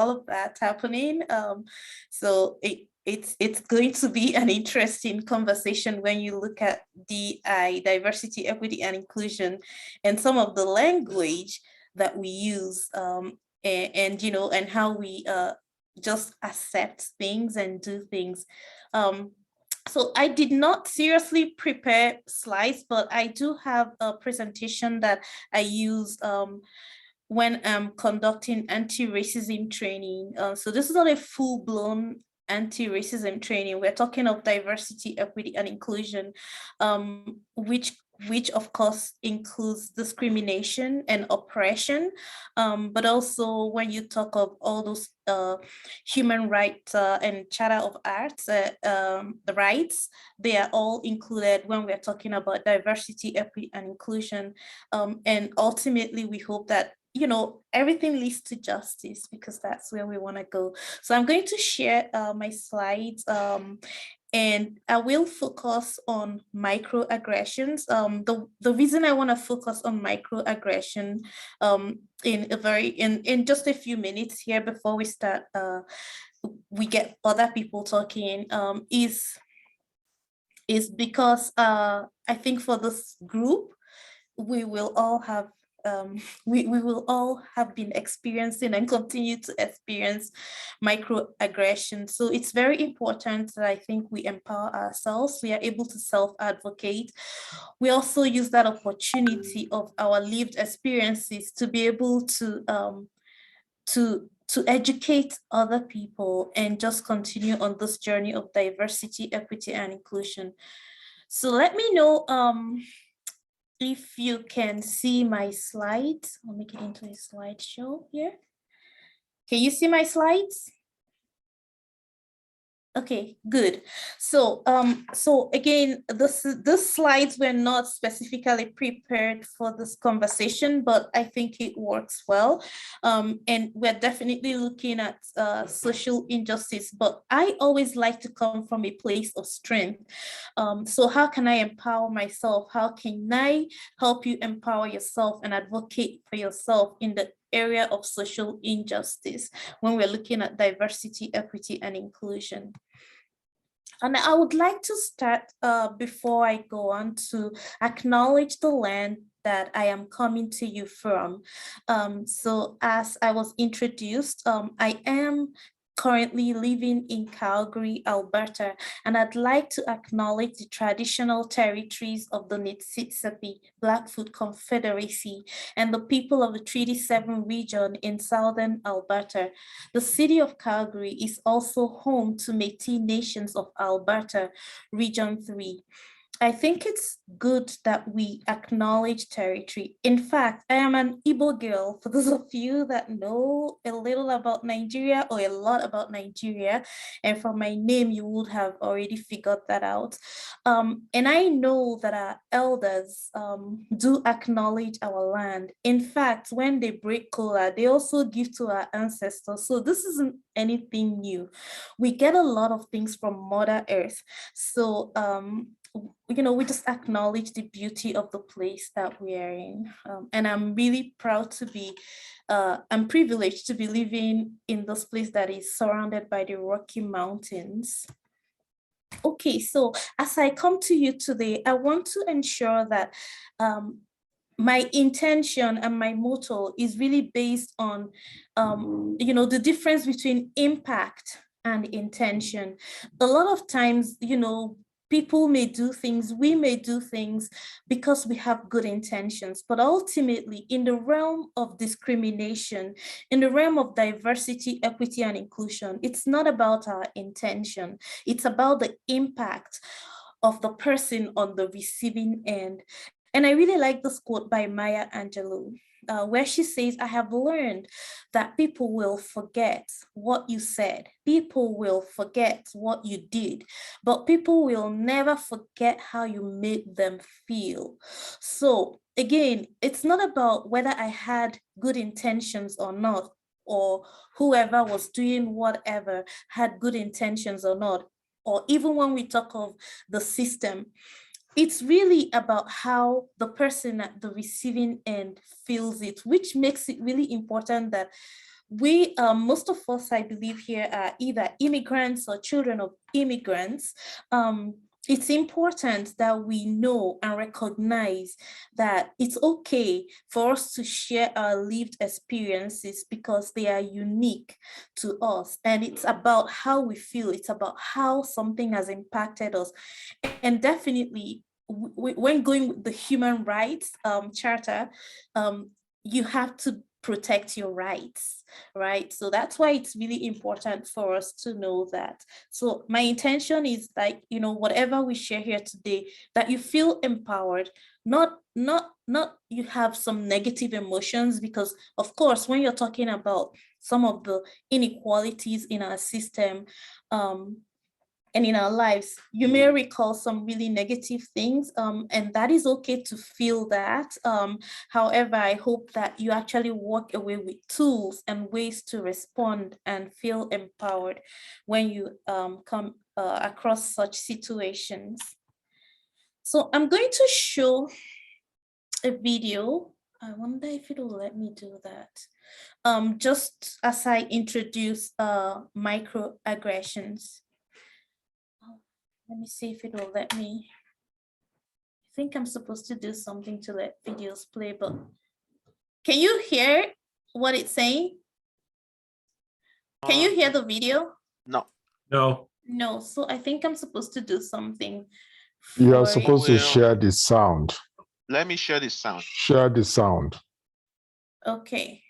all of that happening. So it's going to be an interesting conversation when you look at DI, diversity, equity, and inclusion, and some of the language that we use, and you know, and how we just accept things and do things. So I did not seriously prepare slides, but I do have a presentation that I use when I'm conducting anti-racism training. So this is not a full-blown anti-racism training. We're talking of diversity, equity, and inclusion, which of course includes discrimination and oppression, but also when you talk of all those human rights and Charter of Arts, the rights, they are all included when we're talking about diversity, equity, and inclusion. And ultimately, we hope that, you know, everything leads to justice, because that's where we want to go. So I'm going to share my slides, and I will focus on microaggressions. The reason I want to focus on microaggression in just a few minutes here before we start, we get other people talking, is because I think for this group, we will all have we will all have been experiencing and continue to experience microaggressions. So it's very important that I think we empower ourselves. We are able to self-advocate. We also use that opportunity of our lived experiences to be able to educate other people and just continue on this journey of diversity, equity, and inclusion. So let me know if you can see my slides. I'll make it into a slideshow here. Can you see my slides? Okay, good. So again, this slides were not specifically prepared for this conversation, but I think it works well. And we're definitely looking at social injustice, but I always like to come from a place of strength. So how can I empower myself? How can I help you empower yourself and advocate for yourself in the area of social injustice when we're looking at diversity, equity, and inclusion? And I would like to start before I go on to acknowledge the land that I am coming to you from. So as I was introduced, I am currently living in Calgary, Alberta, and I'd like to acknowledge the traditional territories of the Niitsitapi Blackfoot Confederacy and the people of the Treaty 7 region in southern Alberta. The city of Calgary is also home to Métis Nations of Alberta, Region 3. I think it's good that we acknowledge territory. In fact, I am an Igbo girl. For those of you that know a little about Nigeria or a lot about Nigeria, and from my name, you would have already figured that out. And I know that our elders do acknowledge our land. In fact, when they break kola, they also give to our ancestors. So this isn't anything new. We get a lot of things from Mother Earth. So you know, we just acknowledge the beauty of the place that we are in. And I'm really proud to be, I'm privileged to be living in this place that is surrounded by the Rocky Mountains. Okay, so as I come to you today, I want to ensure that my intention and my motto is really based on, you know, the difference between impact and intention. A lot of times, you know, people may do things, we may do things because we have good intentions, but ultimately in the realm of discrimination, in the realm of diversity, equity, and inclusion, it's not about our intention, it's about the impact of the person on the receiving end. And I really like this quote by Maya Angelou, where she says, I have learned that people will forget what you said. People will forget what you did, but people will never forget how you made them feel. So again, it's not about whether I had good intentions or not, or whoever was doing whatever had good intentions or not, or even when we talk of the system. It's really about how the person at the receiving end feels it, which makes it really important that we, most of us, I believe here, are either immigrants or children of immigrants. It's important that we know and recognize that it's okay for us to share our lived experiences because they are unique to us. And it's about how we feel, it's about how something has impacted us. And definitely, when going with the human rights charter, you have to protect your rights, right? So that's why it's really important for us to know that. So my intention is like, whatever we share here today, that you feel empowered, not you have some negative emotions, because of course, when you're talking about some of the inequalities in our system, and in our lives, you may recall some really negative things, and that is okay to feel that. However, I hope that you actually walk away with tools and ways to respond and feel empowered when you come across such situations. So I'm going to show a video. I wonder if it will let me do that. Just as I introduce microaggressions. Let me see if it will let me. I think I'm supposed to do something to let videos play, but can you hear what it's saying? Can you hear the video? No. No. No, so I think I'm supposed to do something. You are for supposed to Well- share the sound. Let me share this sound. Share the sound. Okay.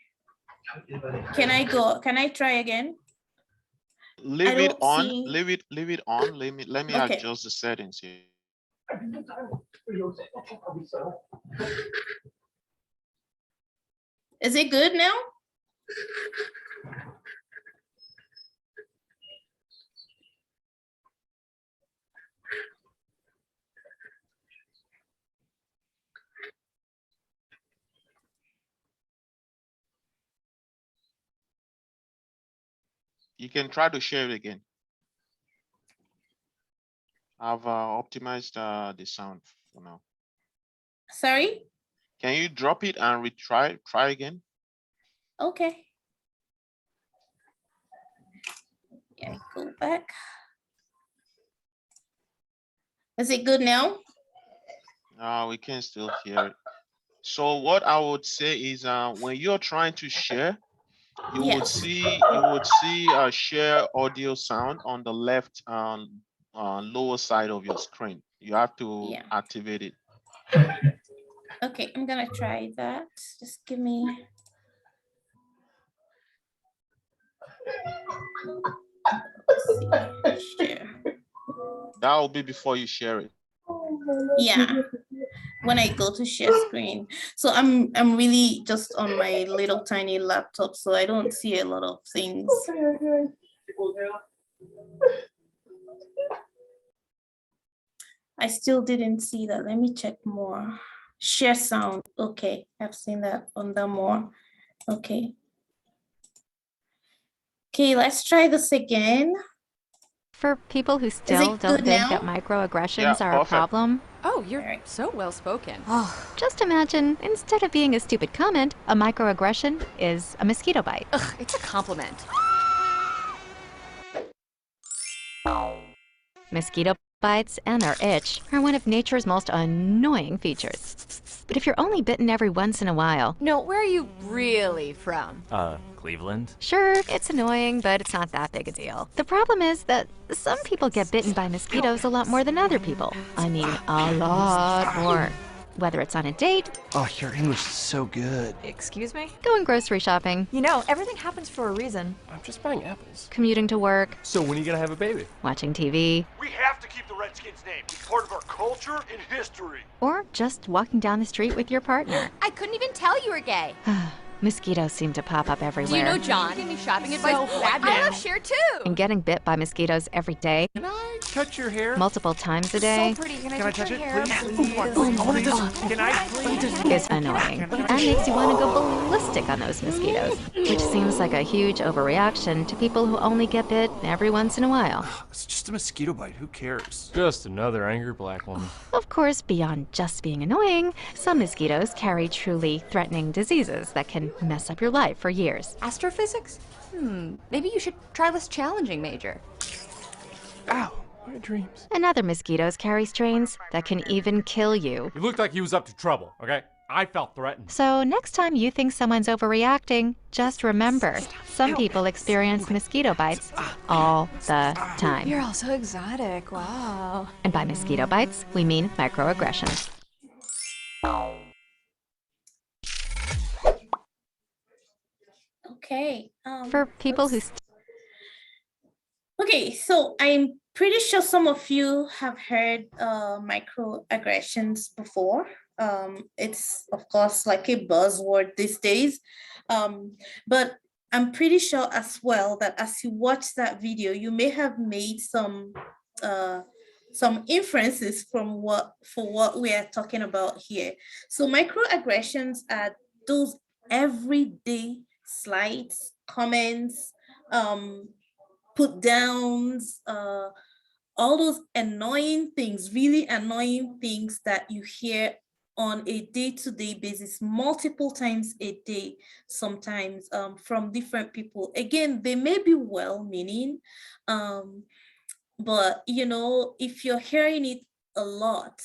Can I try again? Leave it don't on. see- Leave it on. Let me Okay. adjust the settings here. Is it good now? You can try to share it again. I've optimized the sound for now. Sorry? Can you drop it and retry? Try again. Okay. Yeah, go back. Is it good now? We can still hear it. So what I would say is when you're trying to share, you would Yes. see a share audio sound on the left lower side of your screen. You have to Yeah. activate it. Okay, I'm gonna try that. Just give me. Let's see. Share. That will be before you share it. Yeah, when I go to share screen. So I'm really just on my little tiny laptop, so I don't see a lot of things. I still didn't see that. Let me check more. Share sound. Okay, I've seen that on the more. Okay. Okay, let's try this again. For people who still don't good think that now? microaggressions Yeah, are a perfect. problem, Oh, you're Alright. so well spoken. just imagine, instead of being a stupid comment, a microaggression is a mosquito bite. Ugh, it's a compliment. Mosquito bites and their itch are one of nature's most annoying features. But if you're only bitten every once in a while, No, where are you really from? Cleveland. sure, it's annoying, but it's not that big a deal. The problem is that some people get bitten by mosquitoes a lot more than other people. I mean, a lot more. Whether it's on a date, Oh, your English is so good. Excuse me? going grocery shopping, You know, everything happens for a reason. I'm just buying apples. commuting to work, So when are you gonna have a baby? watching TV, We have to keep the Redskins name. It's part of our culture and history. or just walking down the street with your partner. I couldn't even tell you were gay. Mosquitoes seem to pop up everywhere. Do you know John? Give me shopping advice. So bad I now. love Cher too. And getting bit by mosquitoes every day Can I touch your hair? multiple times a day So pretty. Can I Can I touch touch your it, hair? please? Can I please? is annoying and makes you want to go ballistic on those mosquitoes, which seems like a huge overreaction to people who only get bit every once in a while. It's just a mosquito bite. Who cares? Just another angry black woman. Of course, beyond just being annoying, some mosquitoes carry truly threatening diseases that can mess up your life for years. Astrophysics? Maybe you should try less challenging, Major. Ow, my dreams. And other mosquitoes carry strains that can even kill you. He looked like he was up to trouble, okay? I felt threatened. So next time you think someone's overreacting, just remember, some people experience mosquito bites all the time. You're all so exotic. Wow. And by mosquito bites, we mean microaggressions. Okay. For people who Okay, so I'm pretty sure some of you have heard microaggressions before. It's of course like a buzzword these days, but I'm pretty sure as well that as you watch that video, you may have made some inferences from what we are talking about here. So microaggressions are those everyday slights, comments, put downs, all those annoying things, really annoying things that you hear on a day-to-day basis, multiple times a day, sometimes from different people. Again, they may be well-meaning, but you know, if you're hearing it a lot,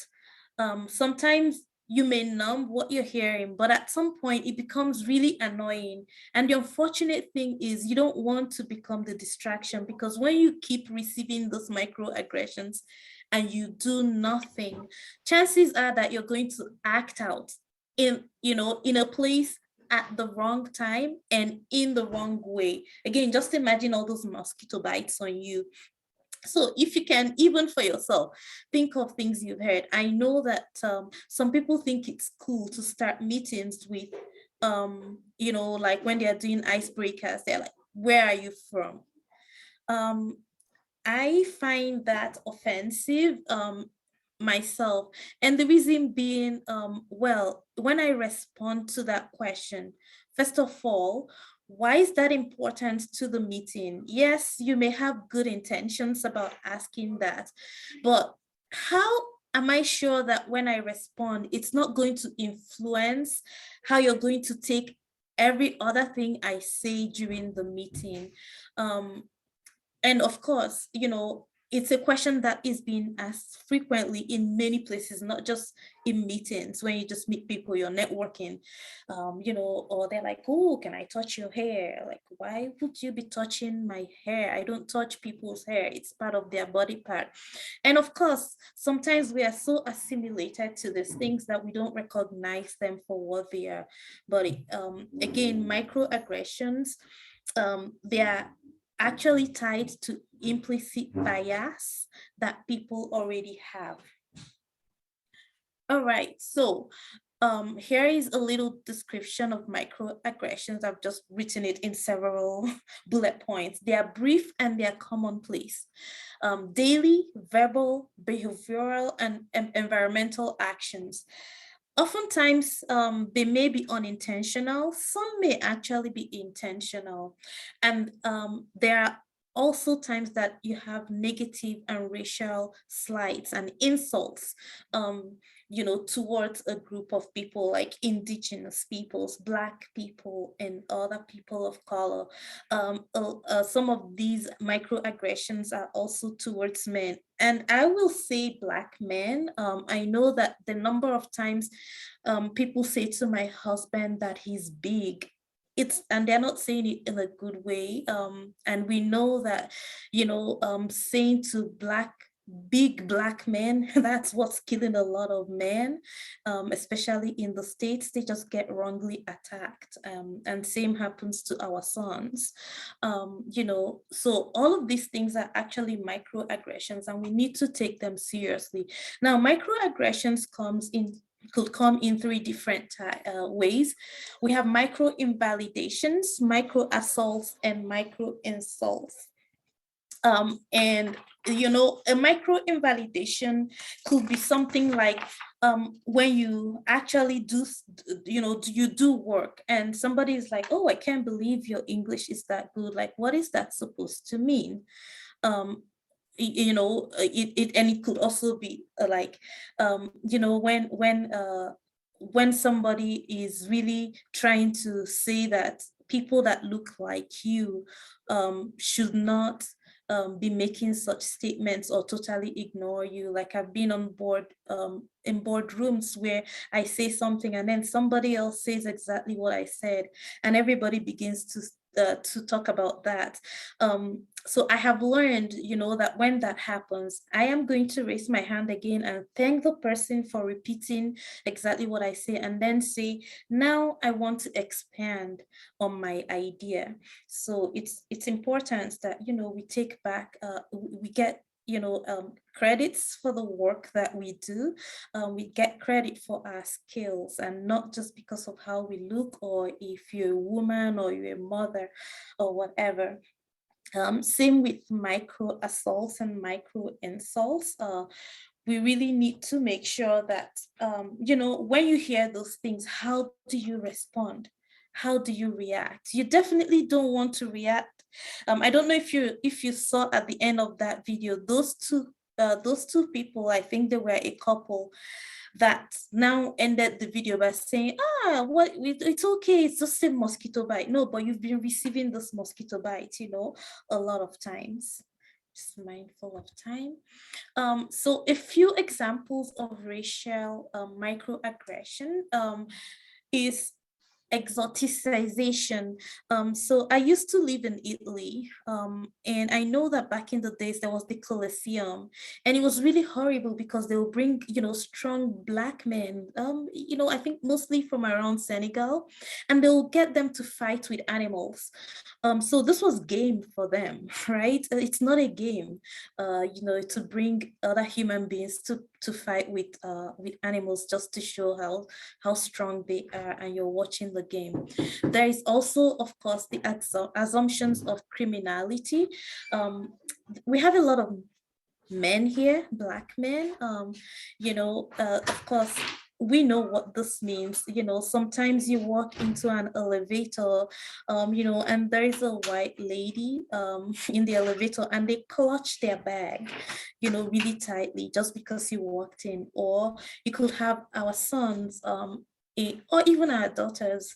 sometimes you may numb what you're hearing, but at some point it becomes really annoying. And the unfortunate thing is you don't want to become the distraction, because when you keep receiving those microaggressions and you do nothing, chances are that you're going to act out in a place at the wrong time and in the wrong way. Again, just imagine all those mosquito bites on you. So if you can, even for yourself, think of things you've heard. I know that some people think it's cool to start meetings with, like when they're doing icebreakers, they're like, where are you from? I find that offensive myself. And the reason being, when I respond to that question, first of all, why is that important to the meeting? Yes, you may have good intentions about asking that, but how am I sure that when I respond, it's not going to influence how you're going to take every other thing I say during the meeting? And of course, it's a question that is being asked frequently in many places, not just in meetings. When you just meet people, you're networking, or they're like, oh, can I touch your hair? Like, why would you be touching my hair? I don't touch people's hair. It's part of their body part. And of course, sometimes we are so assimilated to these things that we don't recognize them for what they are. But again, microaggressions, they are actually tied to implicit bias that people already have. All right, so here is a little description of microaggressions. I've just written it in several bullet points. They are brief and they are commonplace. Daily, verbal, behavioral, and environmental actions. Oftentimes, they may be unintentional. Some may actually be intentional. And there are also times that you have negative and racial slights and insults, towards a group of people like indigenous peoples, Black people, and other people of color. Some of these microaggressions are also towards men. And I will say Black men. I know that the number of times people say to my husband that he's big, and they're not saying it in a good way. And we know that, saying to big Black men, that's what's killing a lot of men, especially in the States. They just get wrongly attacked. And same happens to our sons. So all of these things are actually microaggressions, and we need to take them seriously. Now, microaggressions could come in three different ways. We have micro invalidations, micro assaults, and micro insults. And a micro invalidation could be something like when you actually you do work and somebody is like, oh, I can't believe your English is that good. Like, what is that supposed to mean? And it could also be like, when somebody is really trying to say that people that look like you should not be making such statements or totally ignore you. Like, I've been on board in boardrooms where I say something and then somebody else says exactly what I said, and everybody begins to talk about that. So I have learned, that when that happens, I am going to raise my hand again and thank the person for repeating exactly what I say, and then say, now I want to expand on my idea. So it's important that, we take back, we get, credits for the work that we do. We get credit for our skills, and not just because of how we look, or if you're a woman or you're a mother or whatever. Same with micro assaults and micro insults. We really need to make sure that, when you hear those things, how do you respond? How do you react? You definitely don't want to react. I don't know if you saw at the end of that video, those two people, I think they were a couple, that now ended the video by saying, it's okay, it's just a mosquito bite. No, but you've been receiving this mosquito bite, a lot of times. Just mindful of time. So a few examples of racial microaggression is exoticization. So I used to live in Italy, and I know that back in the days there was the Colosseum, and it was really horrible because they will bring, strong Black men, I think mostly from around Senegal, and they will get them to fight with animals. So this was game for them, right? It's not a game, to bring other human beings to fight with animals, just to show how strong they are, and you're watching the game. There is also, of course, the assumptions of criminality. We have a lot of men here, Black men. Of course, we know what this means. Sometimes you walk into an elevator, and there is a white lady in the elevator, and they clutch their bag, really tightly, just because you walked in. Or you could have our sons, or even our daughters,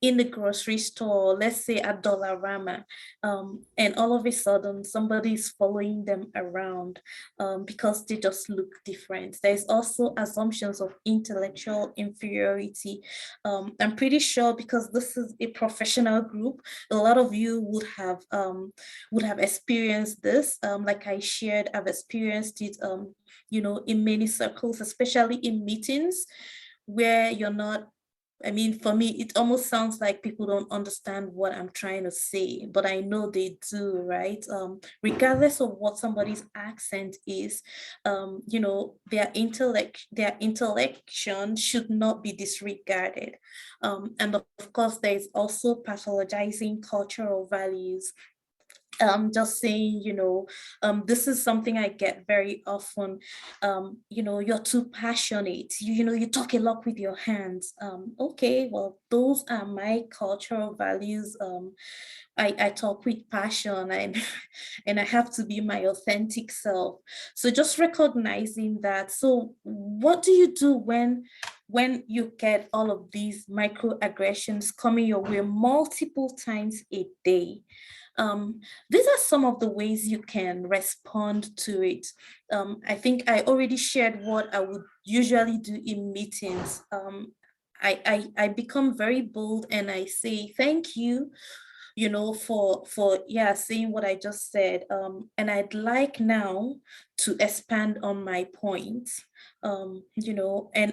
in the grocery store, let's say at Dollarama, and all of a sudden somebody's following them around because they just look different. There's also assumptions of intellectual inferiority. I'm pretty sure, because this is a professional group, a lot of you would have experienced this. Like I shared, I've experienced it, in many circles, especially in meetings where you're not, for me, it almost sounds like people don't understand what I'm trying to say, but I know they do, right? Regardless of what somebody's accent is, their intellection should not be disregarded. And of course, there's also pathologizing cultural values. Just saying, this is something I get very often. You're too passionate. You talk a lot with your hands. Okay, well, those are my cultural values. I talk with passion, and I have to be my authentic self. So just recognizing that. So what do you do when you get all of these microaggressions coming your way multiple times a day? These are some of the ways you can respond to it. I think I already shared what I would usually do in meetings. I become very bold, and I say thank you, for saying what I just said. And I'd like now to expand on my point. And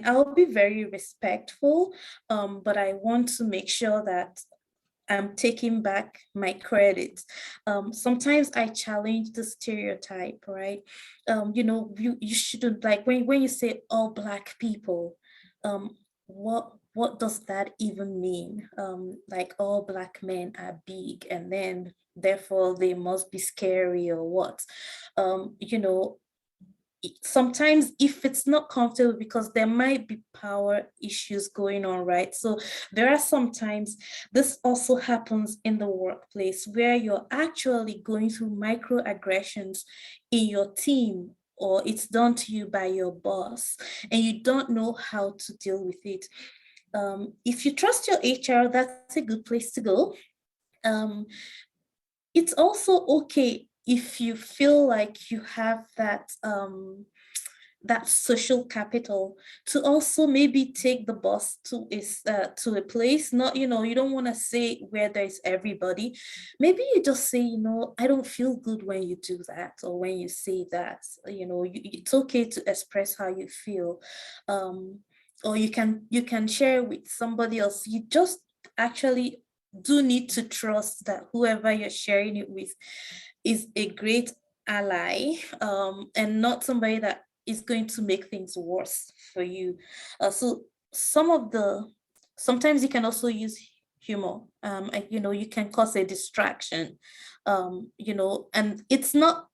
I'll be very respectful, but I want to make sure that I'm taking back my credit. Sometimes I challenge the stereotype, right? You shouldn't, like, when you say all Black people, what does that even mean? Like, all Black men are big, and then therefore they must be scary or what. You know, sometimes if it's not comfortable, because there might be power issues going on, right? So there are sometimes this also happens in the workplace where you're actually going through microaggressions in your team, or it's done to you by your boss and you don't know how to deal with it. If you trust your HR, that's a good place to go. It's also okay if you feel like you have that that social capital to also maybe take the boss to a place. Not, you know, you don't want to say where there's everybody. Maybe you just say, you know, I don't feel good when you do that, or when you say that. You know, it's okay to express how you feel, or you can share with somebody else. You just actually do need to trust that whoever you're sharing it with is a great ally, and not somebody that is going to make things worse for you. So sometimes you can also use humor. You know, you can cause a distraction, you know, and it's not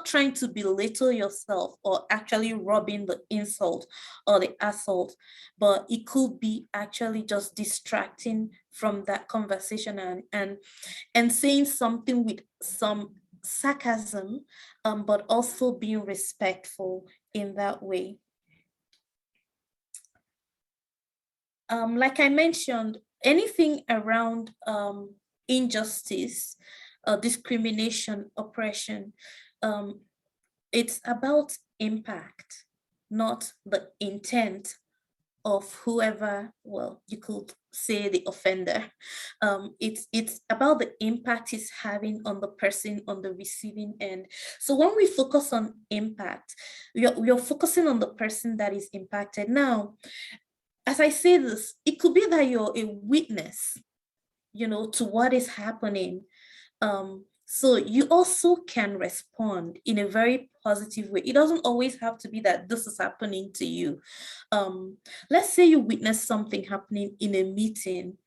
trying to belittle yourself or actually rubbing the insult or the assault, but it could be actually just distracting from that conversation, and saying something with some sarcasm, but also being respectful in that way. Like I mentioned, anything around injustice, discrimination, oppression, it's about impact, not the intent of whoever, well, you could say the offender. It's about the impact it's having on the person on the receiving end. So when we focus on impact, we are focusing on the person that is impacted. Now, as I say this, it could be that you're a witness, you know, to what is happening. So you also can respond in a very positive way. It doesn't always have to be that this is happening to you. Let's say you witness something happening in a meeting.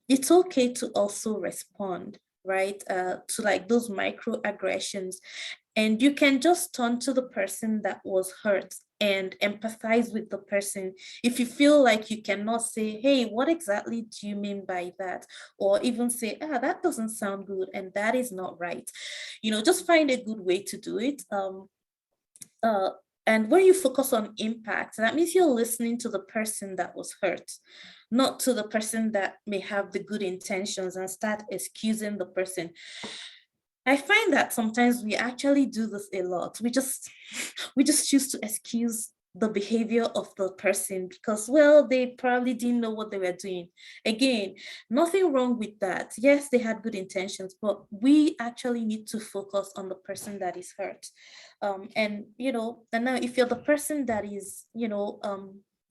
It's okay to also respond, right? To like those microaggressions. And you can just turn to the person that was hurt and empathize with the person. If you feel like you cannot say, hey, what exactly do you mean by that? Or even say, that doesn't sound good and that is not right. You know, just find a good way to do it. And when you focus on impact, that means you're listening to the person that was hurt, not to the person that may have the good intentions and start excusing the person. I find that sometimes we actually do this a lot. We just choose to excuse the behavior of the person because, well, they probably didn't know what they were doing. Again, nothing wrong with that. Yes, they had good intentions, but we actually need to focus on the person that is hurt. And, you know, and now if you're the person that is, you know,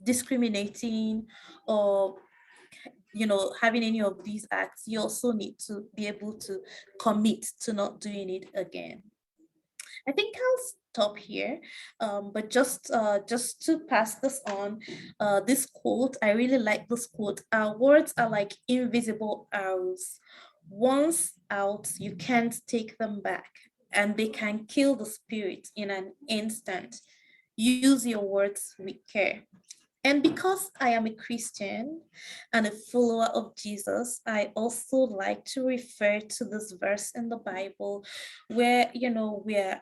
discriminating or, you know, having any of these acts, you also need to be able to commit to not doing it again. I think I'll stop here, but just to pass this on, this quote, I really like this quote. Our words are like invisible arrows. Once out, you can't take them back, and they can kill the spirit in an instant. Use your words with care. And because I am a Christian and a follower of Jesus, I also like to refer to this verse in the Bible where, you know, we're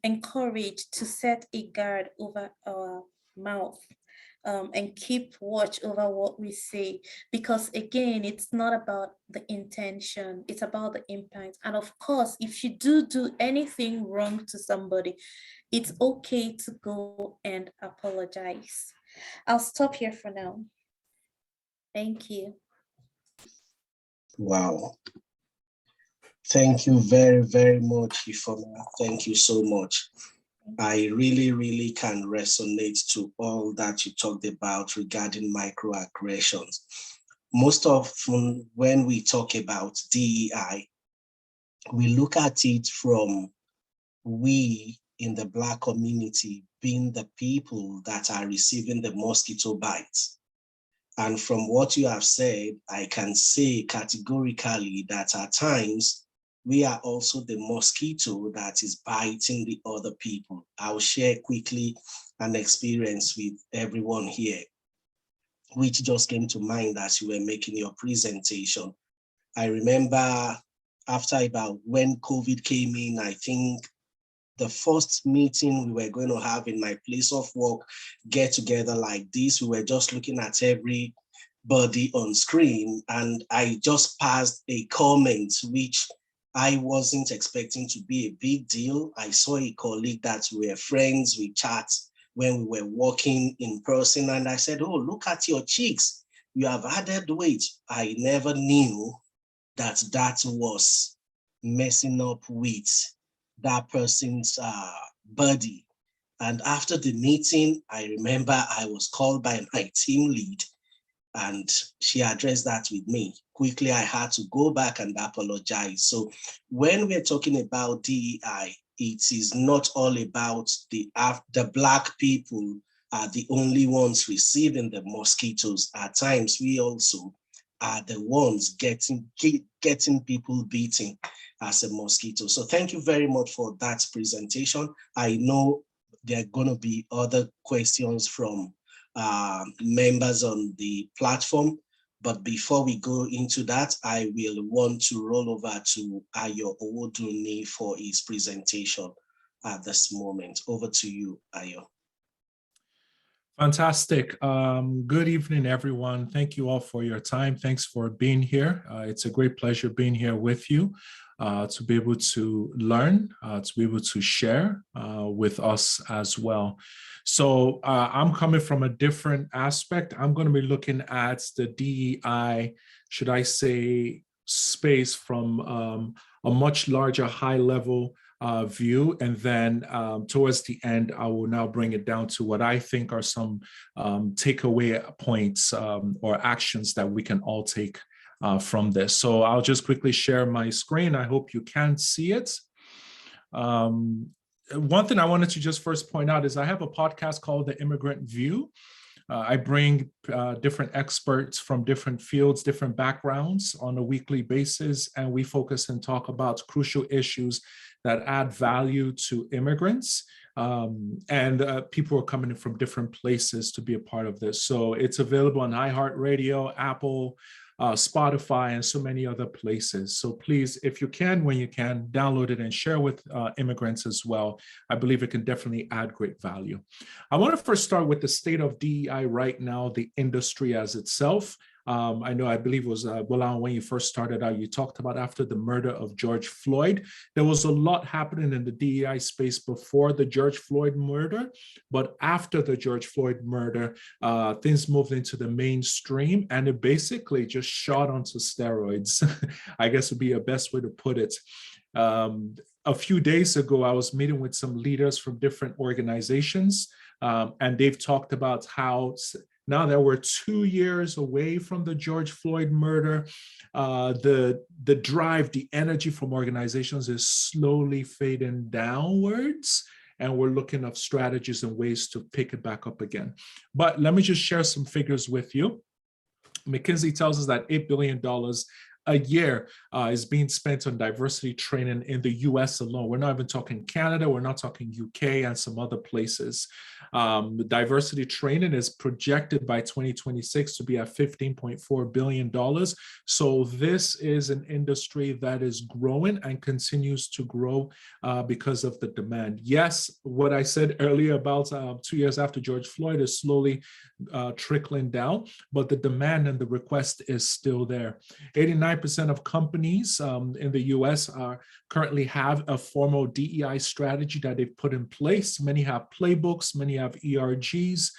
encouraged to set a guard over our mouth, and keep watch over what we say. Because again, it's not about the intention, it's about the impact. And of course, if you do anything wrong to somebody, it's okay to go and apologize. I'll stop here for now. Thank you. Wow. Thank you very, very much, Ifoma. Thank you so much. I really, really can resonate to all that you talked about regarding microaggressions. Most often when we talk about DEI, we look at it from we in the Black community being the people that are receiving the mosquito bites. And from what you have said, I can say categorically that at times we are also the mosquito that is biting the other people. I'll share quickly an experience with everyone here, which just came to mind as you were making your presentation. I remember after about when COVID came in, I think the first meeting we were going to have in my place of work, get together like this, we were just looking at everybody on screen, and I just passed a comment which I wasn't expecting to be a big deal. I saw a colleague that we were friends, we chat when we were walking in person, and I said, oh, look at your cheeks, you have added weight. I never knew that that was messing up with that person's body. And after the meeting, I remember I was called by my team lead and she addressed that with me. Quickly, I had to go back and apologize. So when we're talking about DEI, it is not all about the black people are the only ones receiving the mosquitoes. At times, we also are the ones getting people beaten as a mosquito. So thank you very much for that presentation. I know there are going to be other questions from members on the platform, but before we go into that, I will want to roll over to Ayo Owodunni for his presentation at this moment. Over to you, Ayo. Fantastic. Good evening, everyone. Thank you all for your time. Thanks for being here. It's a great pleasure being here with you to be able to learn, to be able to share with us as well. So I'm coming from a different aspect. I'm going to be looking at the DEI, should I say, space from a much larger high level view, and then towards the end, I will now bring it down to what I think are some takeaway points or actions that we can all take from this. So I'll just quickly share my screen. I hope you can see it. One thing I wanted to just first point out is I have a podcast called The Immigrant View. I bring different experts from different fields, different backgrounds on a weekly basis, and we focus and talk about crucial issues that add value to immigrants. And people are coming in from different places to be a part of this. So it's available on iHeartRadio, Apple, Spotify, and so many other places. So please, if you can, when you can, download it and share with immigrants as well. I believe it can definitely add great value. I want to first start with the state of DEI right now, the industry as itself. I believe it was, Bolan, when you first started out, you talked about after the murder of George Floyd, there was a lot happening in the DEI space before the George Floyd murder, but after the George Floyd murder, things moved into the mainstream and it basically just shot onto steroids, I guess would be a best way to put it. A few days ago, I was meeting with some leaders from different organizations, and they've talked about how now that we're 2 years away from the George Floyd murder, the drive, the energy from organizations is slowly fading downwards, and we're looking at strategies and ways to pick it back up again. But let me just share some figures with you. McKinsey tells us that $8 billion a year is being spent on diversity training in the US alone. We're not even talking Canada, we're not talking UK and some other places. The diversity training is projected by 2026 to be at $15.4 billion. So this is an industry that is growing and continues to grow because of the demand. Yes, what I said earlier about 2 years after George Floyd is slowly trickling down, but the demand and the request is still there. 89% of companies in the US currently have a formal DEI strategy that they've put in place. Many have playbooks, many have ERGs.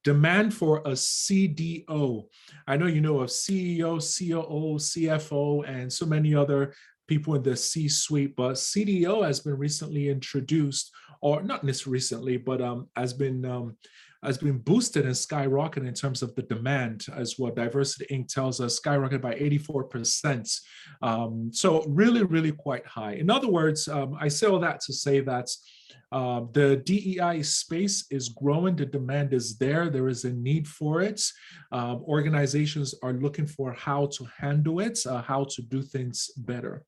Demand for a CDO. I know you know of CEO, COO, CFO, and so many other people in the C-suite, but CDO has been recently introduced, or not this recently, but has been has been boosted and skyrocketed in terms of the demand, as what Diversity Inc. tells us, skyrocketed by 84%. So really, really quite high. In other words, I say all that to say that the DEI space is growing, the demand is there, there is a need for it. Organizations are looking for how to handle it, how to do things better.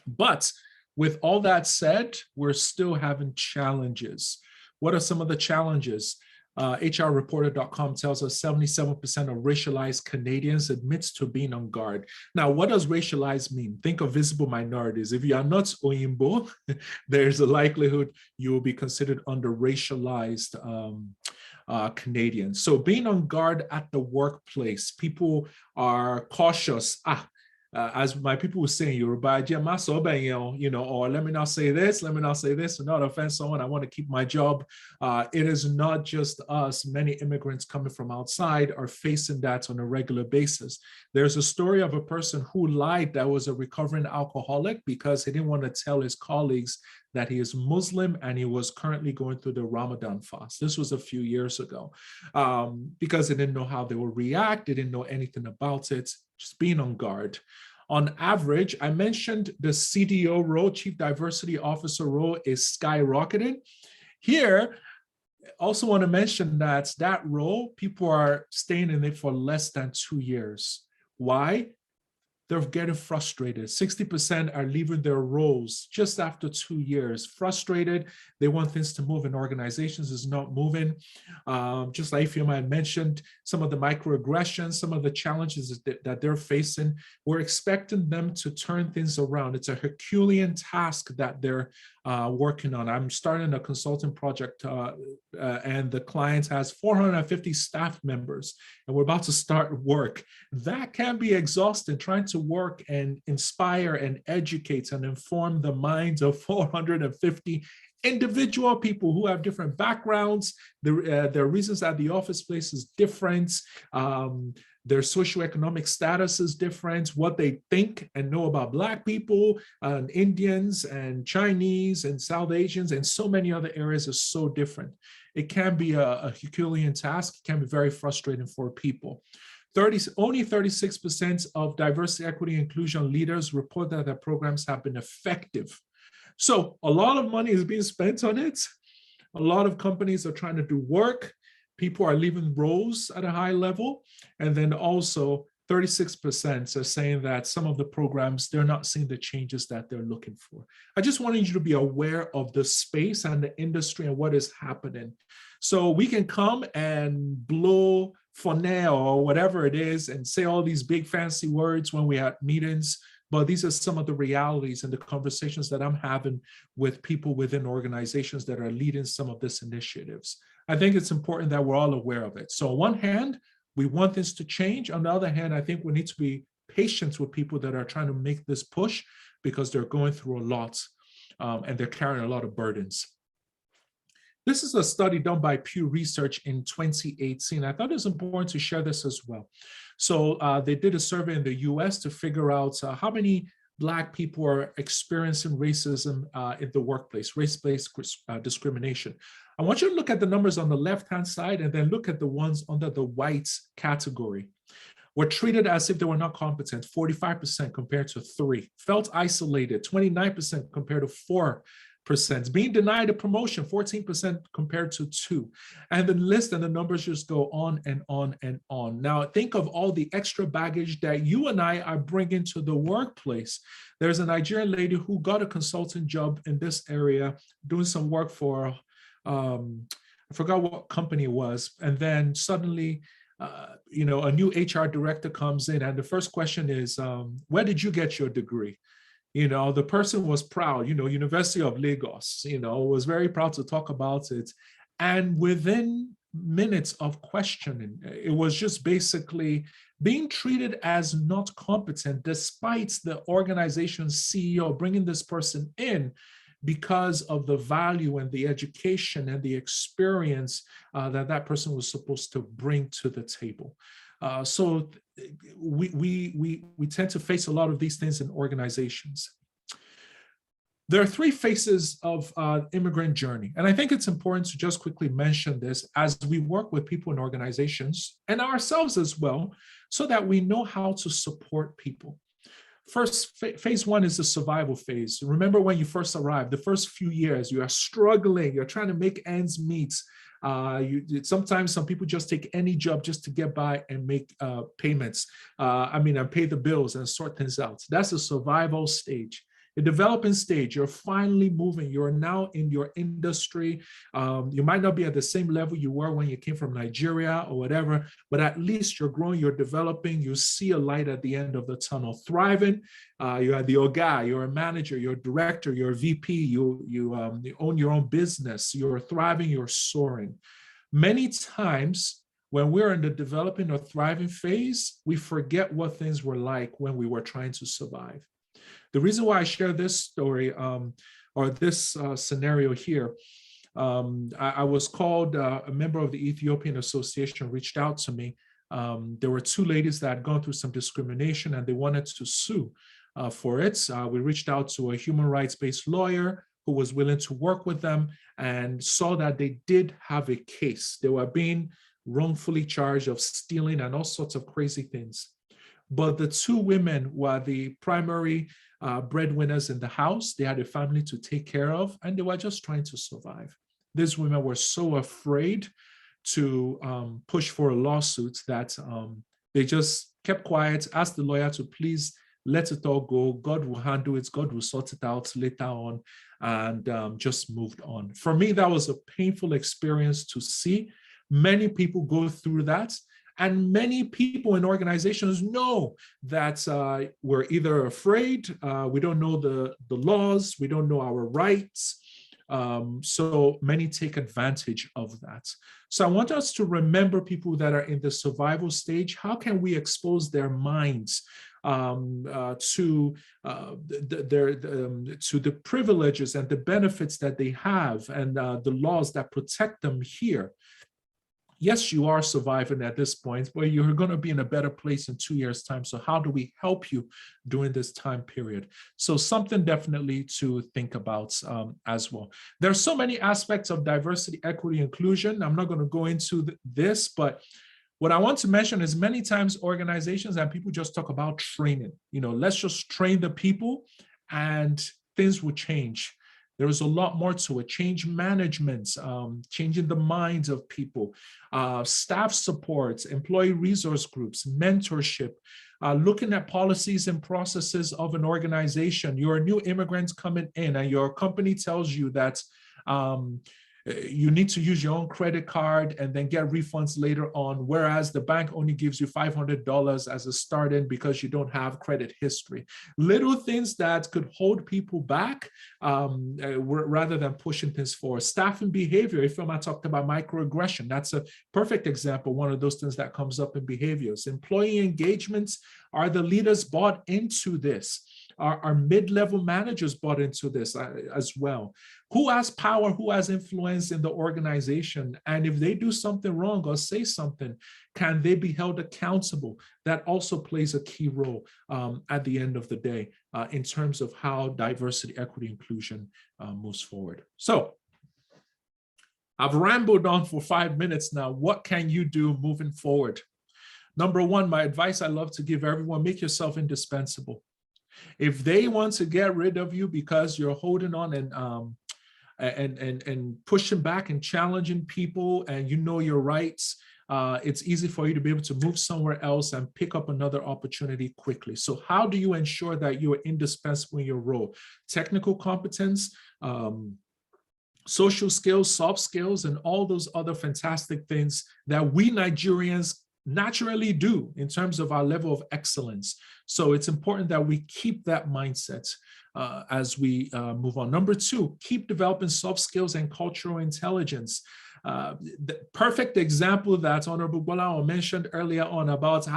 But with all that said, we're still having challenges. What are some of the challenges? HRreporter.com tells us 77% of racialized Canadians admits to being on guard. Now, what does racialized mean? Think of visible minorities. If you are not Oyinbo, there's a likelihood you will be considered under racialized Canadians. So being on guard at the workplace, people are cautious. As my people would say in Yoruba, you know, or let me not say this, to not offend someone, I want to keep my job. It is not just us. Many immigrants coming from outside are facing that on a regular basis. There's a story of a person who lied that was a recovering alcoholic because he didn't want to tell his colleagues that he is Muslim and he was currently going through the Ramadan fast. This was a few years ago because they didn't know how they would react. They didn't know anything about it. Just being on guard. On average, I mentioned the CDO role, Chief Diversity Officer role, is skyrocketing. Here, also want to mention that that role, people are staying in it for less than 2 years. Why? They're getting frustrated. 60% are leaving their roles just after 2 years. Frustrated, they want things to move in organizations, is not moving. Just like Ifeoma mentioned, some of the microaggressions, some of the challenges that they're facing, we're expecting them to turn things around. It's a Herculean task that they're working on. I'm starting a consulting project and the client has 450 staff members and we're about to start work. That can be exhausting, trying to work and inspire and educate and inform the minds of 450 individual people who have different backgrounds. Their reasons at the office place is different. Their socioeconomic status is different. What they think and know about Black people, and Indians and Chinese and South Asians and so many other areas is so different. It can be a Herculean task. It can be very frustrating for people. Only 36% of diversity, equity, inclusion leaders report that their programs have been effective. So a lot of money is being spent on it. A lot of companies are trying to do work. People are leaving roles at a high level. And then also 36% are saying that some of the programs, they're not seeing the changes that they're looking for. I just wanted you to be aware of the space and the industry and what is happening. So we can come and blow fonel or whatever it is and say all these big fancy words when we have meetings, but these are some of the realities and the conversations that I'm having with people within organizations that are leading some of these initiatives. I think it's important that we're all aware of it. So on one hand, we want this to change. On the other hand, I think we need to be patient with people that are trying to make this push because they're going through a lot and they're carrying a lot of burdens. This is a study done by Pew Research in 2018. I thought it was important to share this as well. So they did a survey in the US to figure out how many Black people are experiencing racism in the workplace, race-based discrimination. I want you to look at the numbers on the left-hand side and then look at the ones under the white category. Were treated as if they were not competent, 45% compared to 3%. Felt isolated, 29% compared to 4%. Being denied a promotion, 14% compared to 2%. And the list and the numbers just go on and on and on. Now, think of all the extra baggage that you and I are bringing to the workplace. There's a Nigerian lady who got a consulting job in this area, doing some work for, I forgot what company it was. And then suddenly, a new HR director comes in and the first question is, where did you get your degree? The person was proud, University of Lagos, was very proud to talk about it. And within minutes of questioning, it was just basically being treated as not competent, despite the organization's CEO bringing this person in because of the value and the education and the experience that person was supposed to bring to the table. So we tend to face a lot of these things in organizations. There are three phases of immigrant journey. And I think it's important to just quickly mention this as we work with people in organizations and ourselves as well, so that we know how to support people. First, phase one is the survival phase. Remember when you first arrived, the first few years, you are struggling, you're trying to make ends meet. Sometimes some people just take any job just to get by and make payments. And pay the bills and sort things out. That's the survival stage. The developing stage, you're finally moving. You're now in your industry. You might not be at the same level you were when you came from Nigeria or whatever, but at least you're growing, you're developing, you see a light at the end of the tunnel. Thriving, you are the OGA, you're a manager, you're a director, you're a VP, you own your own business, you're thriving, you're soaring. Many times when we're in the developing or thriving phase, we forget what things were like when we were trying to survive. The reason why I share this story or this scenario here, I was called, a member of the Ethiopian Association reached out to me. There were two ladies that had gone through some discrimination and they wanted to sue for it. We reached out to a human rights-based lawyer who was willing to work with them and saw that they did have a case. They were being wrongfully charged of stealing and all sorts of crazy things. But the two women were the primary breadwinners in the house. They had a family to take care of, and they were just trying to survive. These women were so afraid to push for a lawsuit that they just kept quiet, asked the lawyer to please let it all go. God will handle it. God will sort it out later on, and just moved on. For me, that was a painful experience to see. Many people go through that. And many people in organizations know that we're either afraid, we don't know the laws, we don't know our rights. So many take advantage of that. So I want us to remember people that are in the survival stage. How can we expose their minds to the privileges and the benefits that they have and the laws that protect them here? Yes, you are surviving at this point, but you're going to be in a better place in 2 years' time. So how do we help you during this time period? So something definitely to think about as well. There are so many aspects of diversity, equity, inclusion. I'm not going to go into this, but what I want to mention is many times organizations and people just talk about training. Let's just train the people and things will change. There is a lot more to it. Change management, changing the minds of people, staff supports, employee resource groups, mentorship, looking at policies and processes of an organization. You're a new immigrant coming in and your company tells you that you need to use your own credit card and then get refunds later on, whereas the bank only gives you $500 as a start-in because you don't have credit history. Little things that could hold people back rather than pushing things forward. Staffing behavior, if I talked about microaggression, that's a perfect example, one of those things that comes up in behaviors. Employee engagements, are the leaders bought into this? Are mid-level managers bought into this as well? Who has power, who has influence in the organization? And if they do something wrong or say something, can they be held accountable? That also plays a key role at the end of the day in terms of how diversity, equity, inclusion moves forward. So I've rambled on for 5 minutes now. What can you do moving forward? Number one, my advice I love to give everyone, make yourself indispensable. If they want to get rid of you because you're holding on and pushing back and challenging people and you know your rights, it's easy for you to be able to move somewhere else and pick up another opportunity quickly. So how do you ensure that you are indispensable in your role? Technical competence, social skills, soft skills, and all those other fantastic things that we Nigerians naturally do in terms of our level of excellence. So it's important that we keep that mindset as we move on. Number two, keep developing soft skills and cultural intelligence. The perfect example that Honorable Bolao mentioned earlier on about,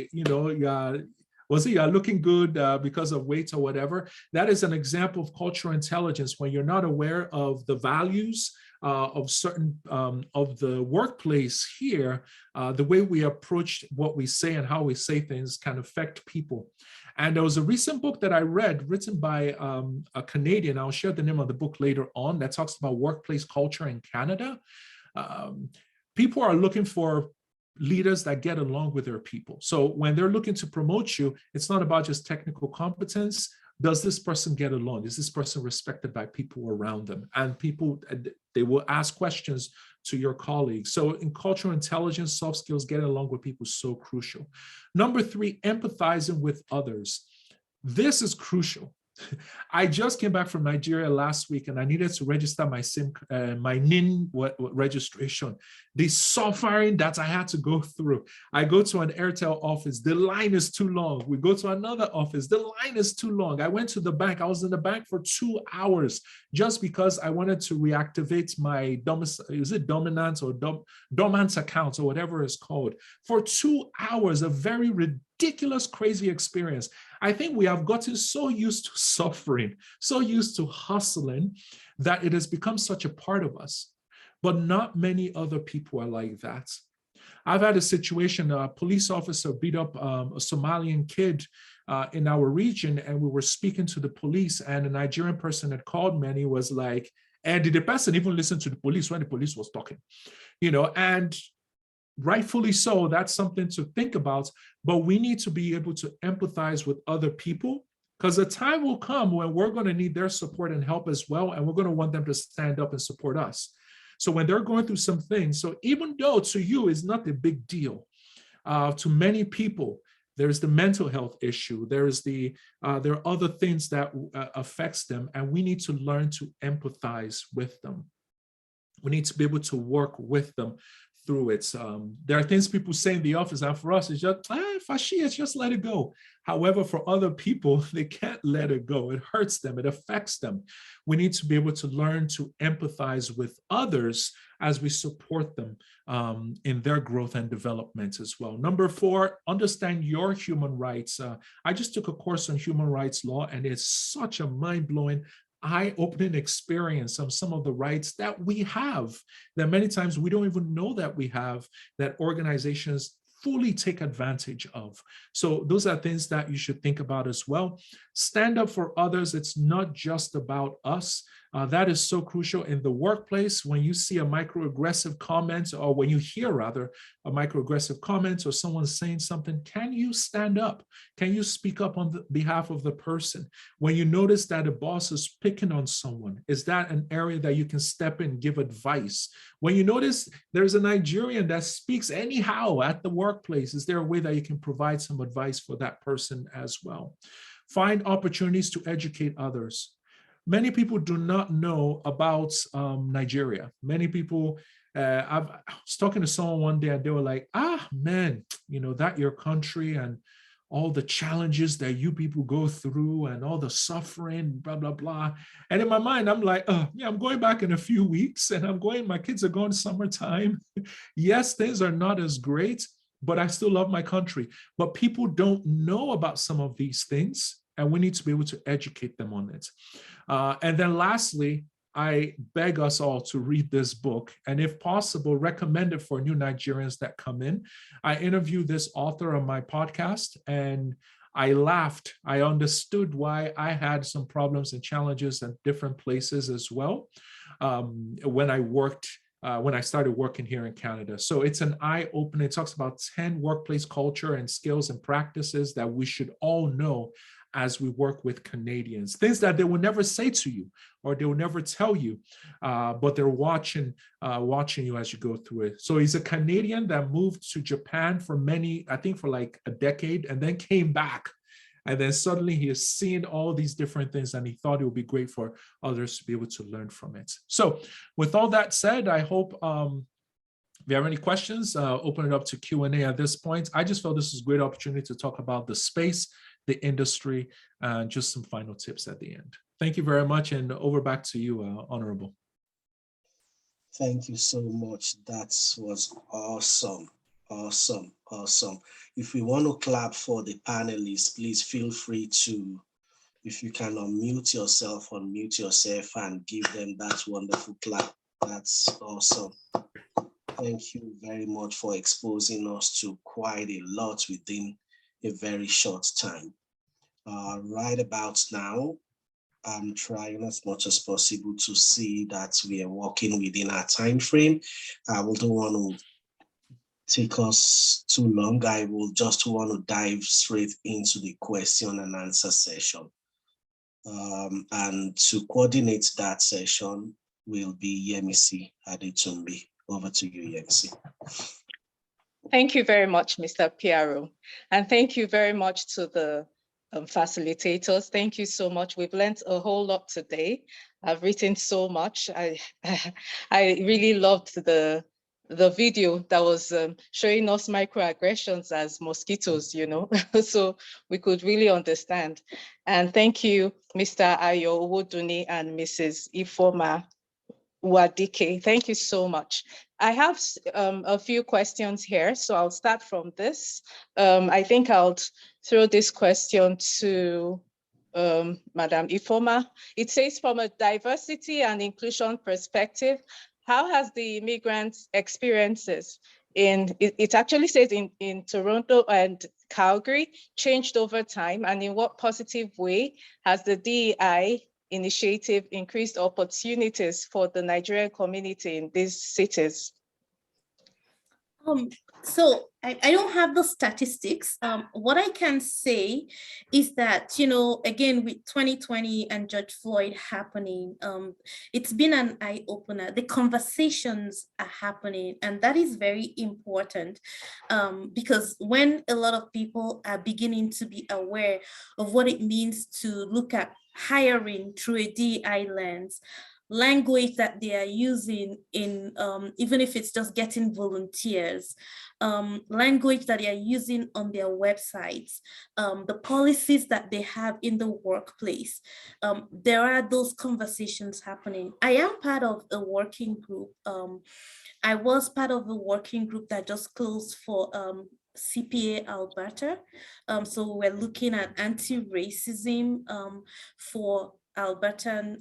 you're looking good because of weight or whatever. That is an example of cultural intelligence when you're not aware of the values of certain of the workplace here, the way we approach what we say and how we say things can affect people. And there was a recent book that I read written by a Canadian. I'll share the name of the book later on, that talks about workplace culture in Canada. People are looking for leaders that get along with their people. So when they're looking to promote you, it's not about just technical competence. Does this person get along? Is this person respected by people around them? And people, they will ask questions to your colleagues. So in cultural intelligence, soft skills, getting along with people is so crucial. Number 3, empathizing with others. This is crucial. I just came back from Nigeria last week, and I needed to register my my NIN registration. The suffering that I had to go through. I go to an Airtel office, the line is too long. We go to another office, the line is too long. I went to the bank. I was in the bank for 2 hours just because I wanted to reactivate my dominant or dormant account or whatever it's called. For 2 hours, a very ridiculous, crazy experience. I think we have gotten so used to suffering, so used to hustling, that it has become such a part of us. But not many other people are like that. I've had a situation, a police officer beat up a Somalian kid in our region, and we were speaking to the police, and a Nigerian person had called me, and he was like, and did the person even listen to the police when the police was talking? You know, and rightfully so, that's something to think about, but we need to be able to empathize with other people, because the time will come when we're going to need their support and help as well, and we're going to want them to stand up and support us. So when they're going through some things, so even though to you is not a big deal, to many people, there's the mental health issue, there are other things that affects them, and we need to learn to empathize with them. We need to be able to work with them through it. There are things people say in the office, and for us, it's just, it's just let it go. However, for other people, they can't let it go. It hurts them, it affects them. We need to be able to learn to empathize with others as we support them in their growth and development as well. Number 4, understand your human rights. I just took a course on human rights law, and it's such a mind-blowing, eye-opening experience of some of the rights that we have, that many times we don't even know that we have, that organizations fully take advantage of. So those are things that you should think about as well. Stand up for others. It's not just about us. That is so crucial in the workplace. When you see a microaggressive comment, or when you hear rather a microaggressive comment, or someone saying something, can you stand up? Can you speak up on behalf of the person? When you notice that a boss is picking on someone, is that an area that you can step in, give advice? When you notice there's a Nigerian that speaks anyhow at the workplace, is there a way that you can provide some advice for that person as well? Find opportunities to educate others. Many people do not know about Nigeria. Many people, I was talking to someone one day, and they were like, man, you know, that your country and all the challenges that you people go through and all the suffering, blah, blah, blah. And in my mind, I'm like, yeah, I'm going back in a few weeks, and my kids are going summertime. Yes, things are not as great, but I still love my country. But people don't know about some of these things, and we need to be able to educate them on it. And then lastly, I beg us all to read this book, and if possible, recommend it for new Nigerians that come in. I interviewed this author on my podcast, and I laughed. I understood why I had some problems and challenges at different places as well when I started working here in Canada. So it's an eye-opener. It talks about 10 workplace culture and skills and practices that we should all know as we work with Canadians, things that they will never say to you or they will never tell you, but they're watching you as you go through it. So he's a Canadian that moved to Japan for I think for like a decade, and then came back. And then suddenly he is seeing all these different things, and he thought it would be great for others to be able to learn from it. So with all that said, I hope if you have any questions, open it up to Q&A at this point. I just felt this was a great opportunity to talk about the space, the industry, and just some final tips at the end. Thank you very much, and over back to you, Honorable. Thank you so much. That was awesome. Awesome. Awesome. If we want to clap for the panelists, please feel free to, if you can unmute yourself and give them that wonderful clap. That's awesome. Thank you very much for exposing us to quite a lot within a very short time. Right about now, I'm trying as much as possible to see that we are working within our time frame. I don't want to take us too long. I will just want to dive straight into the question and answer session. And to coordinate that session will be Yemisi Adetumbi. Over to you, Yemisi. Thank you very much, Mr. Piaro. And thank you very much to the facilitators. Thank you so much. We've learned a whole lot today. I've written so much. I really loved the video that was showing us microaggressions as mosquitoes, you know, so we could really understand. And thank you, Mr. Ayo Owodunni and Mrs. Ifoma Wadike. Thank you so much. I have a few questions here, so I'll start from this. I think I'll throw this question to Madam Ifoma. It says, from a diversity and inclusion perspective, how has the immigrants' experiences it actually says in Toronto and Calgary changed over time, and in what positive way has the DEI initiative increased opportunities for the Nigerian community in these cities? So I don't have the statistics. What I can say is that, you know, again, with 2020 and George Floyd happening, it's been an eye opener. The conversations are happening, and that is very important because when a lot of people are beginning to be aware of what it means to look at hiring through a DEI lens, language that they are using in, even if it's just getting volunteers, language that they are using on their websites, the policies that they have in the workplace. There are those conversations happening. I am part of a working group. I was part of a working group that just closed for CPA Alberta. So we're looking at anti-racism for Albertan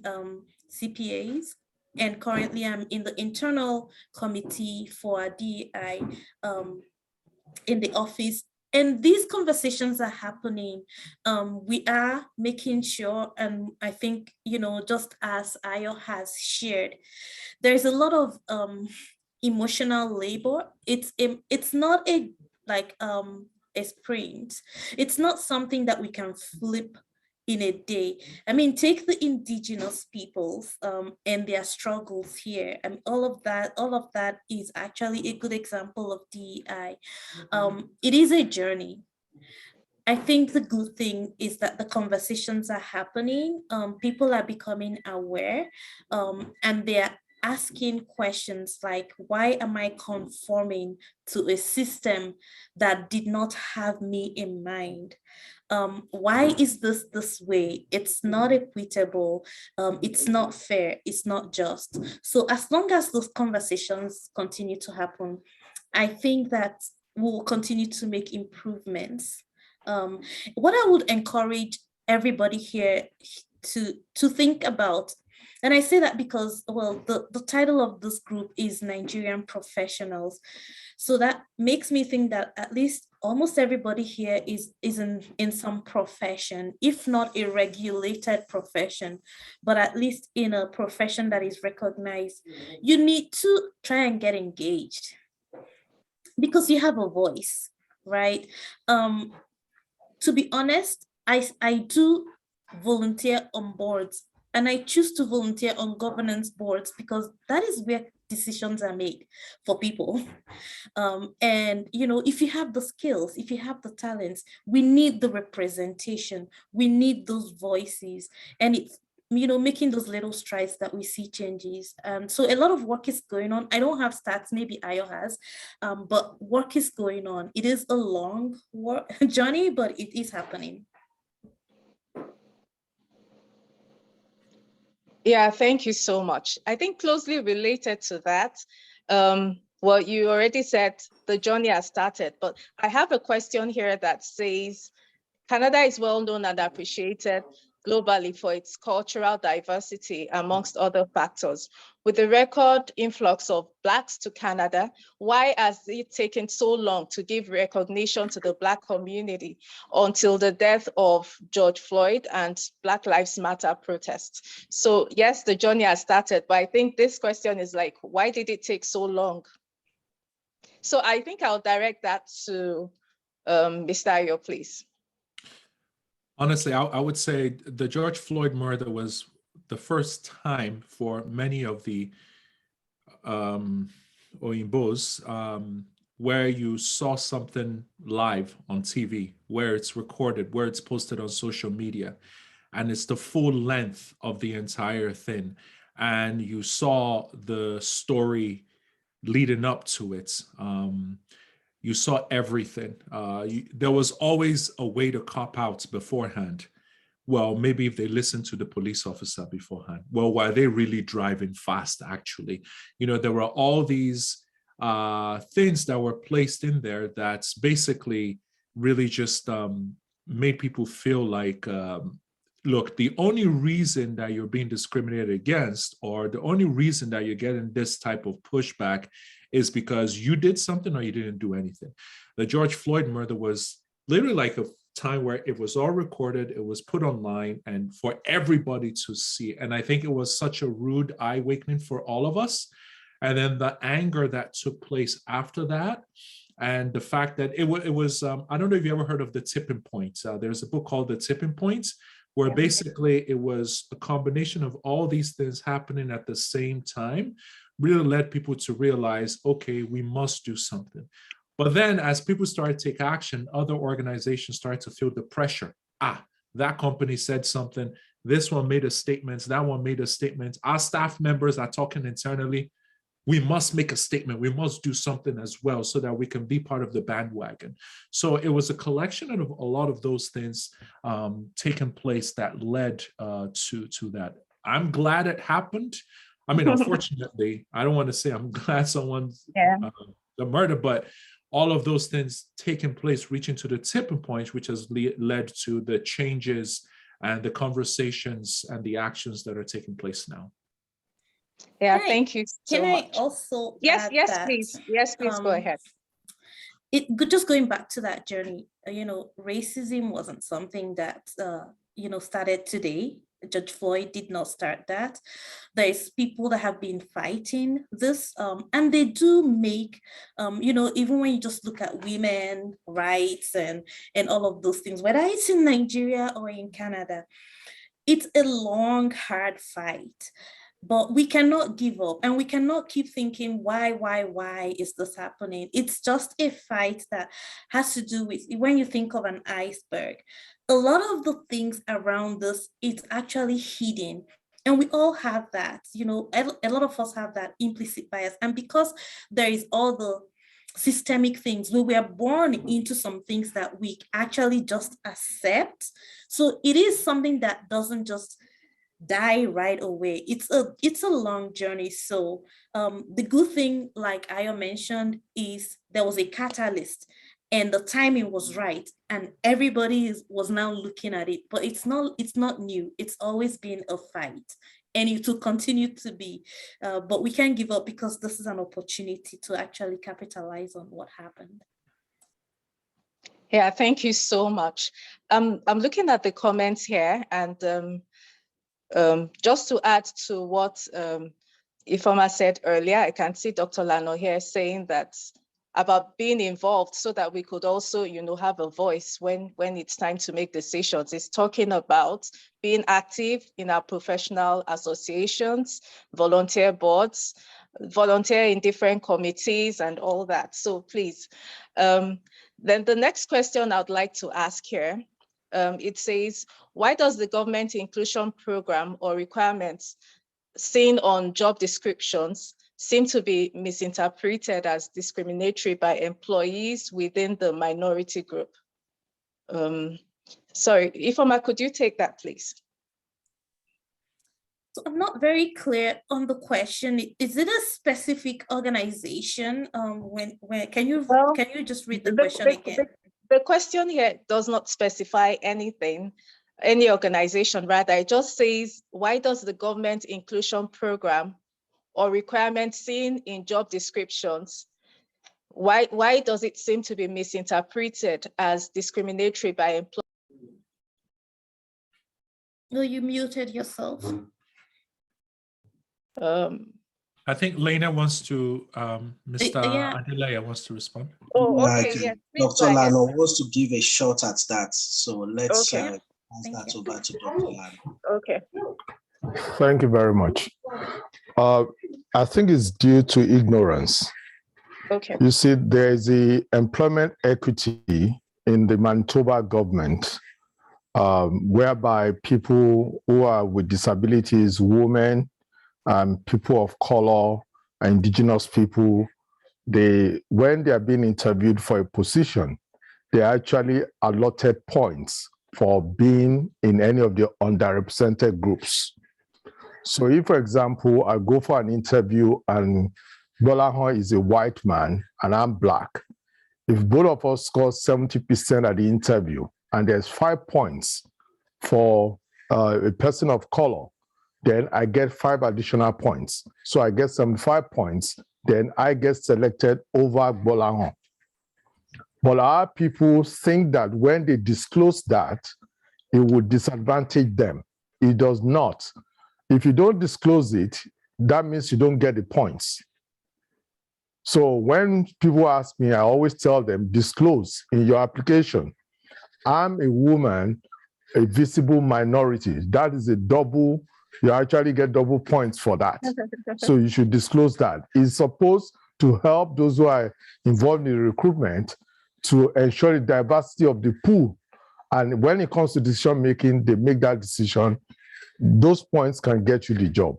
CPAs, and currently I'm in the internal committee for DEI in the office. And these conversations are happening. We are making sure, and I think, you know, just as Ayo has shared, there's a lot of emotional labor. It's not a sprint. It's not something that we can flip in a day. I mean, take the indigenous peoples and their struggles here, and all of that is actually a good example of DEI. It is a journey. I think the good thing is that the conversations are happening. People are becoming aware, and they're asking questions like, why am I conforming to a system that did not have me in mind? Why is this way? It's not equitable. It's not fair. It's not just. So as long as those conversations continue to happen, I think that we'll continue to make improvements. What I would encourage everybody here to think about, and I say that because, well, the title of this group is Nigerian Professionals. So that makes me think that at least almost everybody here is in some profession, if not a regulated profession, but at least in a profession that is recognized. You need to try and get engaged because you have a voice, right? To be honest, I do volunteer on boards, and I choose to volunteer on governance boards because that is where decisions are made for people. And, you know, if you have the skills, if you have the talents, we need the representation, we need those voices, and it's, you know, making those little strides that we see changes. So a lot of work is going on. I don't have stats, maybe Ayo has, but work is going on. It is a long journey, but it is happening. Yeah, thank you so much. I think closely related to that, well, you already said the journey has started, but I have a question here that says, Canada is well known and appreciated globally for its cultural diversity, amongst other factors. With the record influx of Blacks to Canada, why has it taken so long to give recognition to the Black community until the death of George Floyd and Black Lives Matter protests? So yes, the journey has started, but I think this question is like, why did it take so long? So I think I'll direct that to Mr. Ayo, please. Honestly, I would say the George Floyd murder was the first time for many of the Oyimbos where you saw something live on TV, where it's recorded, where it's posted on social media, and it's the full length of the entire thing. And you saw the story leading up to it. You saw everything. There was always a way to cop out beforehand. Well, maybe if they listened to the police officer beforehand. Well, were they really driving fast, actually? You know, there were all these things that were placed in there that's basically really just made people feel like, look, the only reason that you're being discriminated against, or the only reason that you're getting this type of pushback, is because you did something or you didn't do anything. The George Floyd murder was literally like a time where it was all recorded, it was put online, and for everybody to see. And I think it was such a rude eye-awakening for all of us. And then the anger that took place after that, and the fact that it was, I don't know if you ever heard of The Tipping Point. There's a book called The Tipping Point, where basically it was a combination of all these things happening at the same time, really led people to realize, okay, we must do something. But then as people started to take action, other organizations started to feel the pressure. That company said something, this one made a statement, that one made a statement. Our staff members are talking internally. We must make a statement. We must do something as well so that we can be part of the bandwagon. So it was a collection of a lot of those things taking place that led to that. I'm glad it happened. I mean, unfortunately, I don't want to say I'm glad someone's the murder, but all of those things taking place, reaching to the tipping point, which has led to the changes and the conversations and the actions that are taking place now. Yeah, thank you so much. Can I also Yes, add please. that, Yes, please go ahead. Just going back to that journey, racism wasn't something that, started today. George Floyd did not start that. There's people that have been fighting this, and they do make, even when you just look at women rights and all of those things, whether it's in Nigeria or in Canada, it's a long, hard fight. But we cannot give up, and we cannot keep thinking, why is this happening? It's just a fight that has to do with, when you think of an iceberg, a lot of the things around this, it's actually hidden. And we all have that, a lot of us have that implicit bias. And because there is all the systemic things, we were born into some things that we actually just accept. So it is something that doesn't just die right away. It's a long journey. So the good thing, like Ayo mentioned, is there was a catalyst and the timing was right, and everybody was now looking at it. But it's not new. It's always been a fight, and it will continue to be. But we can't give up, because this is an opportunity to actually capitalize on what happened. Yeah, thank you so much. I'm looking at the comments here, and just to add to what Ifeoma said earlier, I can see Dr. Lano here saying that about being involved so that we could also, have a voice when it's time to make decisions. It's talking about being active in our professional associations, volunteer boards, volunteer in different committees and all that. So please, then the next question I'd like to ask here, it says, why does the government inclusion program or requirements seen on job descriptions seem to be misinterpreted as discriminatory by employees within the minority group? Sorry, Ifeoma, could you take that, please? So I'm not very clear on the question. Is it a specific organization? Can you just read the question again? The question here does not specify anything. any organization rather, it just says, why does the government inclusion program or requirement seen in job descriptions, why does it seem to be misinterpreted as discriminatory by employers? No, you muted yourself. I think Lena wants to, Mr. yeah. Adelaya wants to respond. Oh, Right. okay, yes. please Dr. go ahead. Lano wants to give a shot at that. So let's Okay. pass Thank that you. over to Dr. Lano. Okay. Thank you very much. I think it's due to ignorance. Okay. You see, there is the employment equity in the Manitoba government, whereby people who are with disabilities, women, people of color, indigenous people, when they are being interviewed for a position, they are actually allotted points for being in any of the underrepresented groups. So if, for example, I go for an interview and Bolahon is a white man and I'm black, if both of us score 70% at the interview and there's 5 points for a person of color, then I get 5 additional points. So I get 75 points, then I get selected over Bolahon. But our people think that when they disclose that, it would disadvantage them. It does not. If you don't disclose it, that means you don't get the points. So when people ask me, I always tell them, disclose in your application. I'm a woman, a visible minority. That is a double, you actually get double points for that. So you should disclose that. It's supposed to help those who are involved in recruitment to ensure the diversity of the pool. And when it comes to decision making, they make that decision. Those points can get you the job.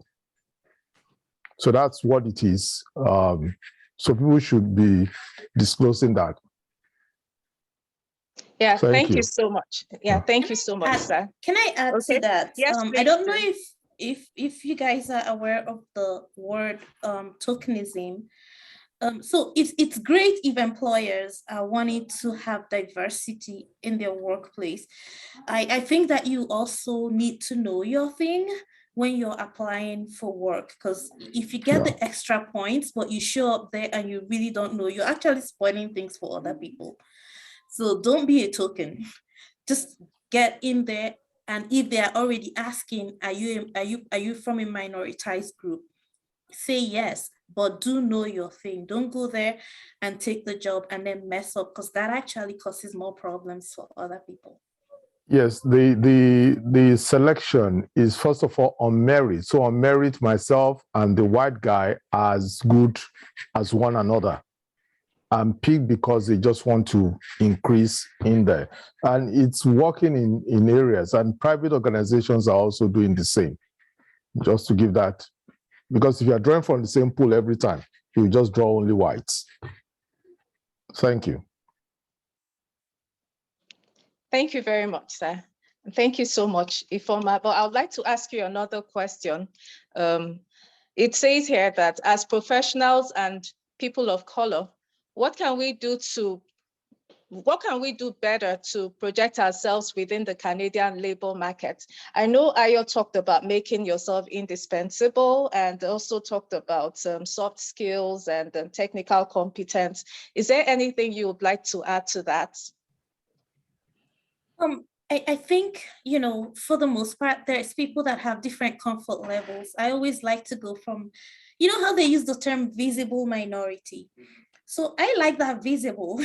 So that's what it is. So people should be disclosing that. Yeah, Thank thank you you. so much. Yeah, thank you so much, sir. Can I add Okay. to that? Yes, I please don't know do. if you guys are aware of the word tokenism. So it's great if employers are wanting to have diversity in their workplace. I think that you also need to know your thing when you're applying for work, because if you get the extra points, but you show up there and you really don't know, you're actually spoiling things for other people. So don't be a token. Just get in there, and if they are already asking, are you from a minoritized group? Say yes, but do know your thing. Don't go there and take the job and then mess up, because that actually causes more problems for other people. Yes, the selection is first of all on merit. So on merit, myself and the white guy are as good as one another. And pick because they just want to increase in there. And it's working in areas, and private organizations are also doing the same. Just to give that, because if you are drawing from the same pool every time, you just draw only whites. Thank you. Thank you very much, sir. And thank you so much, Ifoma. But I would like to ask you another question. It says here that as professionals and people of color, what can we do better to project ourselves within the Canadian labor market? I know Ayo talked about making yourself indispensable and also talked about soft skills and technical competence. Is there anything you would like to add to that? I think, for the most part, there's people that have different comfort levels. I always like to go from, how they use the term visible minority. So I like that visible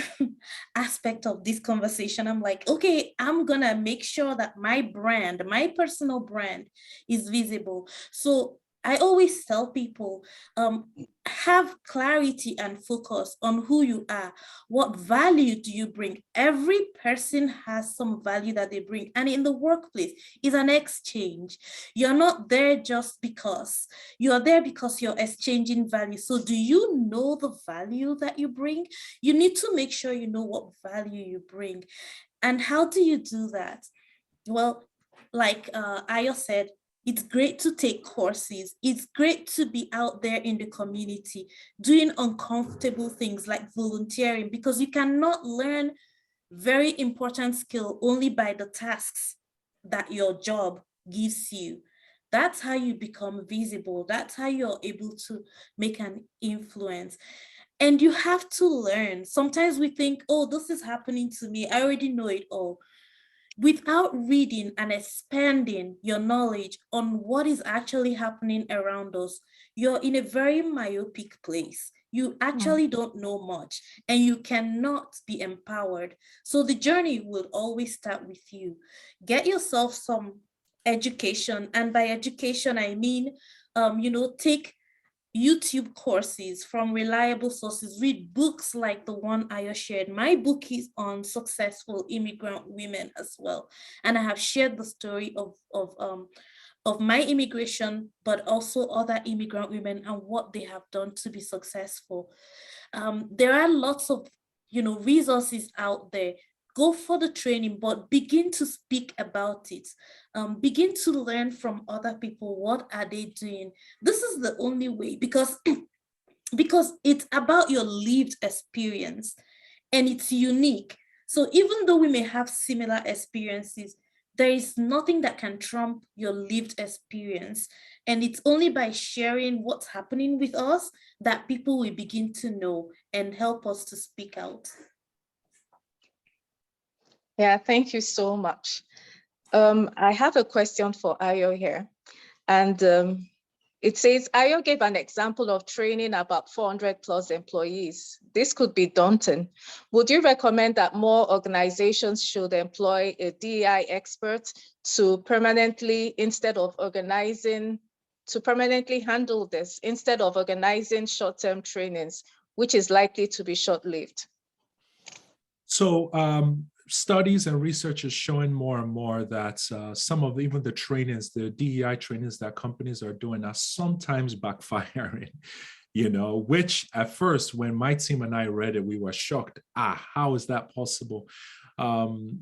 aspect of this conversation. I'm like, okay, I'm gonna make sure that my brand, my personal brand is visible. So I always tell people, have clarity and focus on who you are. What value do you bring? Every person has some value that they bring. And in the workplace, it's an exchange. You're not there just because. You're there because you're exchanging value. So do you know the value that you bring? You need to make sure you know what value you bring. And how do you do that? Well, like Ayo said, it's great to take courses. It's great to be out there in the community doing uncomfortable things like volunteering, because you cannot learn very important skill only by the tasks that your job gives you. That's how you become visible. That's how you're able to make an influence. And you have to learn. Sometimes we think, oh, this is happening to me, I already know it all. Without reading and expanding your knowledge on what is actually happening around us, you're in a very myopic place. You actually don't know much, and you cannot be empowered. So the journey will always start with you. Get yourself some education, and by education I mean, take YouTube courses from reliable sources, read books like the one Ayo shared. My book is on successful immigrant women as well. And I have shared the story of my immigration, but also other immigrant women and what they have done to be successful. There are lots of, resources out there. Go for the training, but begin to speak about it. Begin to learn from other people. What are they doing? This is the only way, because it's about your lived experience and it's unique. So even though we may have similar experiences, there is nothing that can trump your lived experience. And it's only by sharing what's happening with us that people will begin to know and help us to speak out. Yeah, thank you so much. I have a question for Ayo here. And it says, Ayo gave an example of training about 400 plus employees. This could be daunting. Would you recommend that more organizations should employ a DEI expert to permanently handle this, instead of organizing short-term trainings, which is likely to be short-lived? So studies and research is showing more and more that some of even the trainings, the DEI trainings that companies are doing are sometimes backfiring, which at first, when my team and I read it, we were shocked. How is that possible?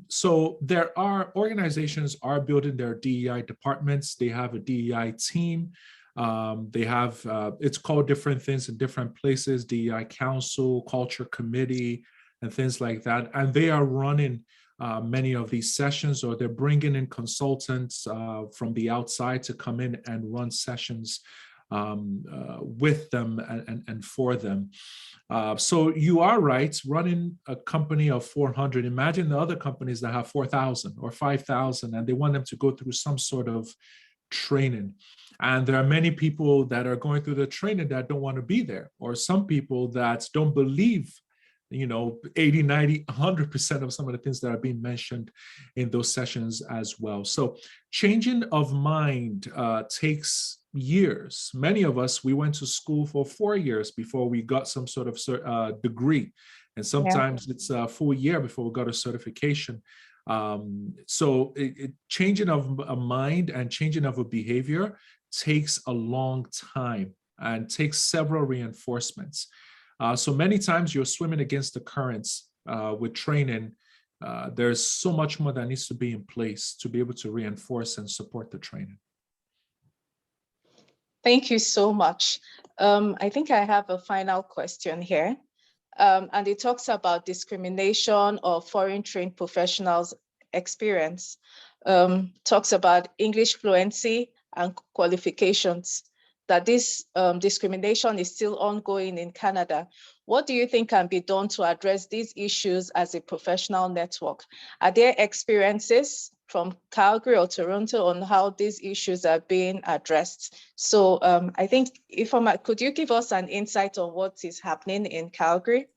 So there are organizations are building their DEI departments. They have a DEI team. They have, it's called different things in different places, DEI council, culture committee, and things like that. And they are running many of these sessions, or they're bringing in consultants from the outside to come in and run sessions with them and for them. So you are right, running a company of 400, imagine the other companies that have 4,000 or 5,000, and they want them to go through some sort of training. And there are many people that are going through the training that don't want to be there, or some people that don't believe 80, 90, 100% of some of the things that are being mentioned in those sessions as well. So changing of mind takes years. Many of us, we went to school for 4 years before we got some sort of degree. And sometimes it's a full year before we got a certification. So changing of a mind and changing of a behavior takes a long time and takes several reinforcements. So many times you're swimming against the currents with training. There's so much more that needs to be in place to be able to reinforce and support the training. Thank you so much. I think I have a final question here. And it talks about discrimination of foreign trained professionals' experience. Talks about English fluency and qualifications, that this discrimination is still ongoing in Canada. What do you think can be done to address these issues as a professional network? Are there experiences from Calgary or Toronto on how these issues are being addressed? So I think, could you give us an insight on what is happening in Calgary?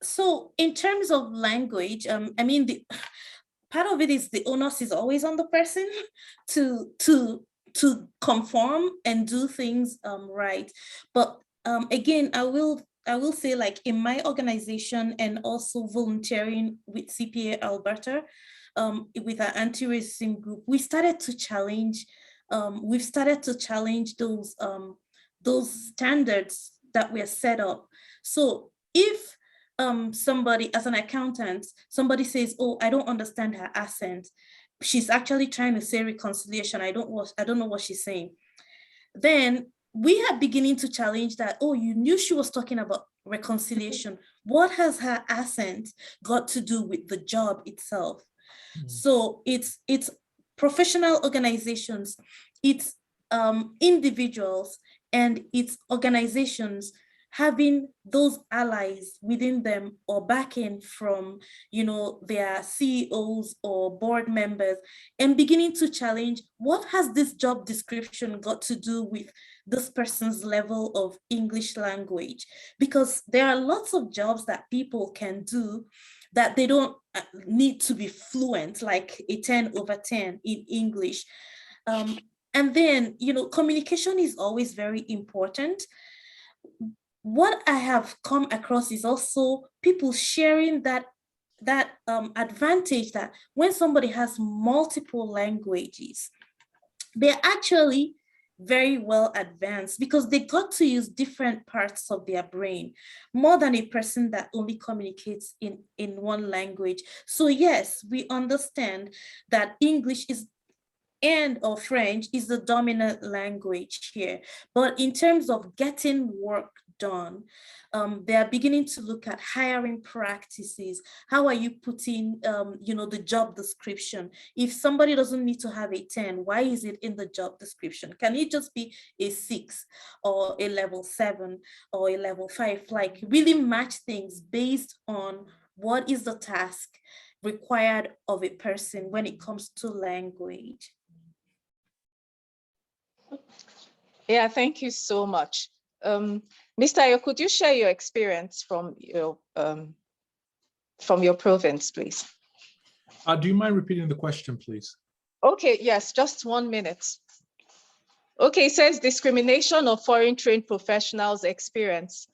So in terms of language, part of it is the onus is always on the person to conform and do things right. But again, I will say, like in my organization and also volunteering with CPA Alberta, with our anti-racism group, we've started to challenge those standards that were set up. So if somebody, as an accountant, somebody says, oh, I don't understand her accent, she's actually trying to say reconciliation, I don't know what she's saying, then we are beginning to challenge that. Oh, you knew she was talking about reconciliation. What has her accent got to do with the job itself? So it's professional organizations, it's individuals, and it's organizations having those allies within them or backing from, their CEOs or board members, and beginning to challenge, what has this job description got to do with this person's level of English language? Because there are lots of jobs that people can do that they don't need to be fluent, like a 10/10 in English. And then, communication is always very important. What I have come across is also people sharing that advantage that when somebody has multiple languages, they're actually very well advanced because they got to use different parts of their brain more than a person that only communicates in one language. So yes, we understand that English or French is the dominant language here. But in terms of getting work done, they are beginning to look at hiring practices. How are you putting, the job description? If somebody doesn't need to have a 10, why is it in the job description? Can it just be a 6 or a level 7 or a level 5? Like really match things based on what is the task required of a person when it comes to language. Yeah, thank you so much. Mr. Ayo, could you share your experience from your province, please? Do you mind repeating the question, please? Okay, yes, just 1 minute. Okay, it says discrimination of foreign trained professionals experience.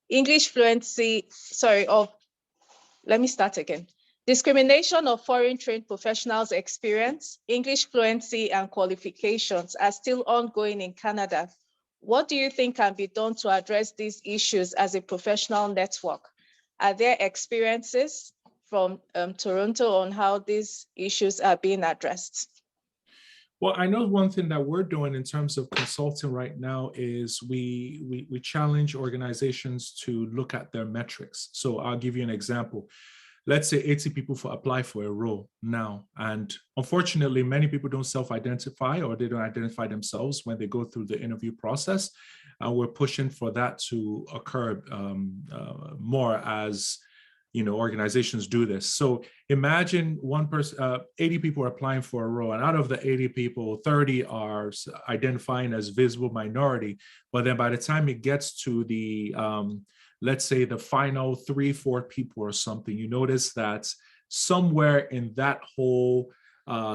English fluency, let me start again. Discrimination of foreign trained professionals experience, English fluency and qualifications are still ongoing in Canada. What do you think can be done to address these issues as a professional network? Are there experiences from Toronto on how these issues are being addressed? Well, I know one thing that we're doing in terms of consulting right now is we challenge organizations to look at their metrics. So I'll give you an example. Let's say 80 people apply for a role now. And unfortunately, many people don't self-identify or they don't identify themselves when they go through the interview process. We're pushing for that to occur more as organizations do this. So imagine one person, 80 people are applying for a role, and out of the 80 people, 30 are identifying as visible minority. But then by the time it gets to the let's say the final 3-4 people or something, you notice that somewhere in that whole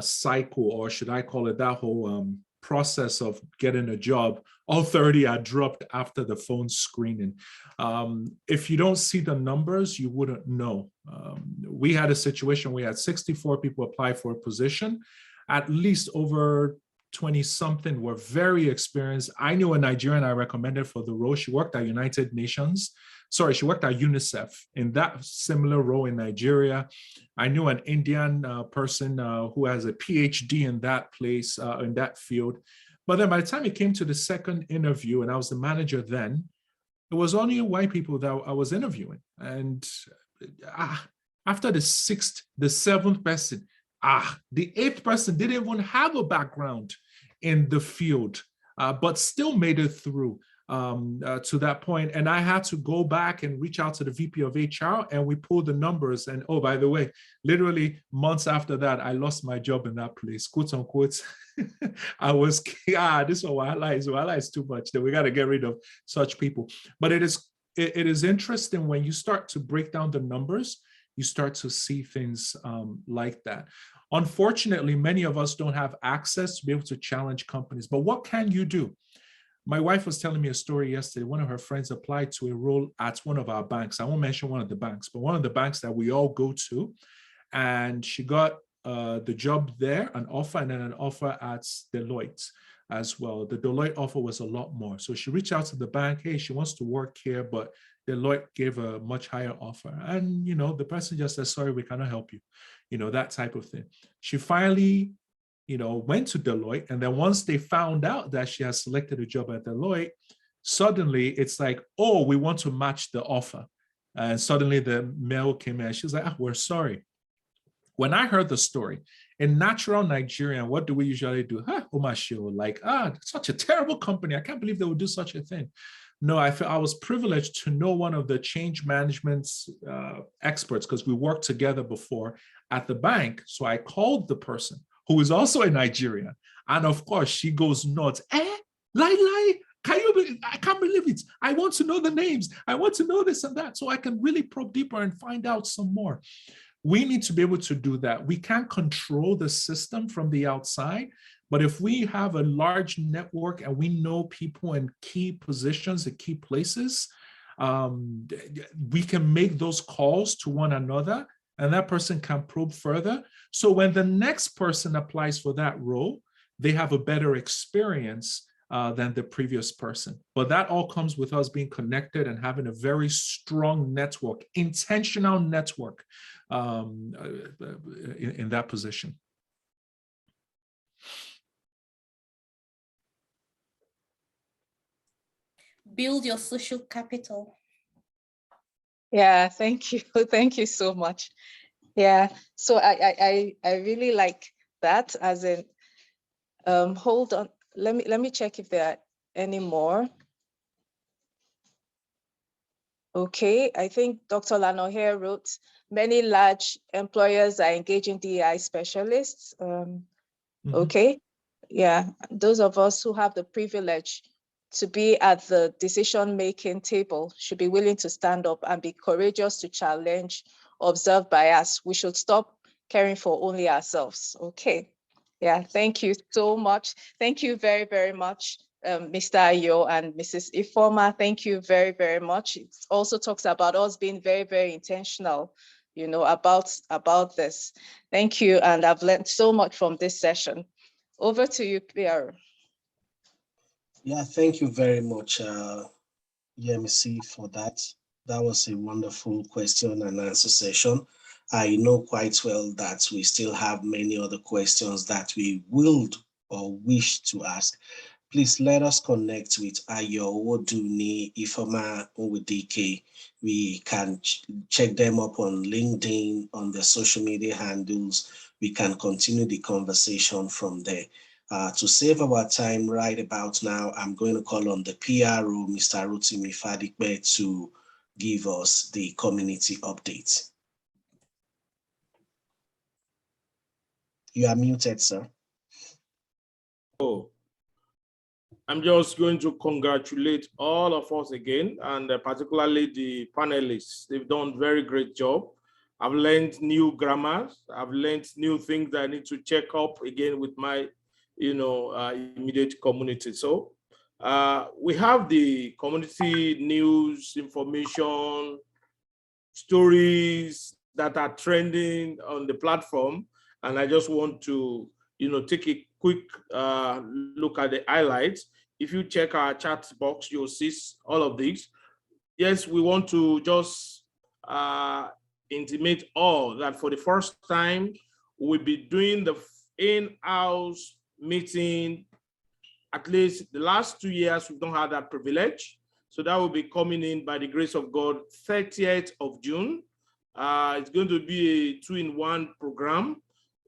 cycle, or should I call it that whole process of getting a job, all 30 are dropped after the phone screening. If you don't see the numbers, you wouldn't know. We had a situation, we had 64 people apply for a position, at least over 20 something were very experienced. I knew a Nigerian I recommended for the role. She worked at United Nations. Sorry, she worked at UNICEF in that similar role in Nigeria. I knew an Indian person who has a PhD in that place, in that field. But then by the time it came to the second interview, and I was the manager then, it was only white people that I was interviewing. And after the 6th, the 7th person, the 8th person didn't even have a background in the field, but still made it through to that point. And I had to go back and reach out to the VP of HR, and we pulled the numbers. And oh, by the way, literally months after that, I lost my job in that place, quote unquote. I was, this Wahala is too much. Then we got to get rid of such people. But it is interesting when you start to break down the numbers, you start to see things like that. Unfortunately, many of us don't have access to be able to challenge companies. But what can you do? My wife was telling me a story yesterday. One of her friends applied to a role at one of our banks. I won't mention one of the banks, but one of the banks that we all go to. And she got the job there, an offer, and then an offer at Deloitte as well. The Deloitte offer was a lot more. So she reached out to the bank, hey, she wants to work here, but Deloitte gave a much higher offer. And, the person just said, sorry, we cannot help you, that type of thing. She finally, went to Deloitte. And then once they found out that she has selected a job at Deloitte, suddenly it's like, oh, we want to match the offer. And suddenly the mail came in. She's like, we're sorry. When I heard the story, in natural Nigerian, what do we usually do? Omashio, like, such a terrible company. I can't believe they would do such a thing. No, I feel I was privileged to know one of the change management experts because we worked together before at the bank. So I called the person who is also a Nigerian. And of course, she goes nuts. Lie. I can't believe it. I want to know the names. I want to know this and that. So I can really probe deeper and find out some more. We need to be able to do that. We can't control the system from the outside, but if we have a large network and we know people in key positions and key places, we can make those calls to one another and that person can probe further. So when the next person applies for that role, they have a better experience than the previous person. But that all comes with us being connected and having a very strong network, intentional network in that position. Build your social capital. Yeah, thank you. Thank you so much. Yeah, so I really like that, as in, hold on, let me check if there are any more. Okay, I think Dr. Lanoher wrote, many large employers are engaging DEI specialists. Okay, yeah, those of us who have the privilege to be at the decision-making table should be willing to stand up and be courageous to challenge, observe bias. We should stop caring for only ourselves. Okay, yeah, thank you so much. Thank you very, very much, Mr. Ayo and Mrs. Ifoma. Thank you very, very much. It also talks about us being very, very intentional, you know, about this. Thank you, and I've learned so much from this session. Over to you, Pierre. Yeah, thank you very much, Yemisi, for that. That was a wonderful question and answer session. I know quite well that we still have many other questions that we will or wish to ask. Please let us connect with Ayo, Woduni, Ifoma, Onwudike. We can check them up on LinkedIn, on their social media handles. We can continue the conversation from there. To save our time right about now, I'm going to call on the PRO, Mr. Rotimi Fadigbe, to give us the community update. You are muted, sir. Oh, I'm just going to congratulate all of us again, and particularly the panelists. They've done a very great job. I've learned new grammars. I've learned new things that I need to check up again with my immediate community. So we have the community news, information, stories that are trending on the platform. And I just want to, take a quick look at the highlights. If you check our chat box, you'll see all of these. Yes, we want to just intimate all that for the first time, we'll be doing the in-house meeting. At least the last 2 years, we've not had that privilege. So that will be coming in by the grace of God, 30th of June. It's going to be a 2-in-1 program.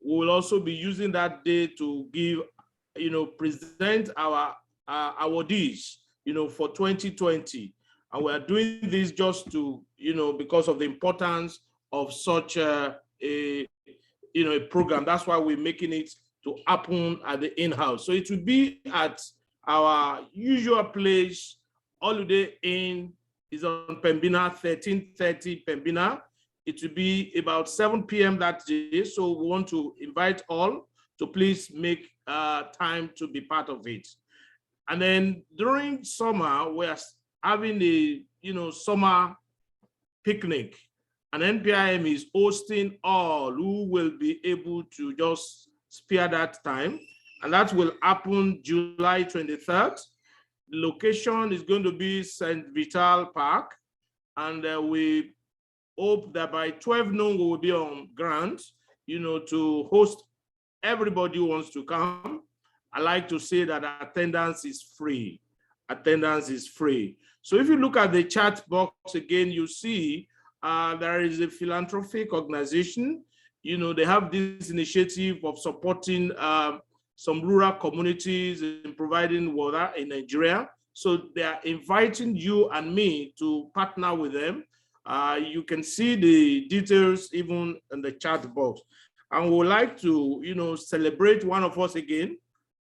We will also be using that day to give, present our awardees, for 2020. And we are doing this just to, because of the importance of such a program. That's why we're making it to happen at the in-house. So it will be at our usual place. Holiday Inn is on Pembina, 1330 Pembina. It will be about 7 p.m. that day. So we want to invite all to please make time to be part of it. And then during summer, we're having a summer picnic. And NPIM is hosting all who will be able to just spare that time. And that will happen July 23rd. The location is going to be St. Vital Park. And we hope that by 12 noon, we will be on ground, to host everybody who wants to come. I like to say that attendance is free. Attendance is free. So if you look at the chat box again, you see there is a philanthropic organization, they have this initiative of supporting some rural communities in providing water in Nigeria. So they are inviting you and me to partner with them. You can see the details even in the chat box. And we would like to, celebrate one of us again,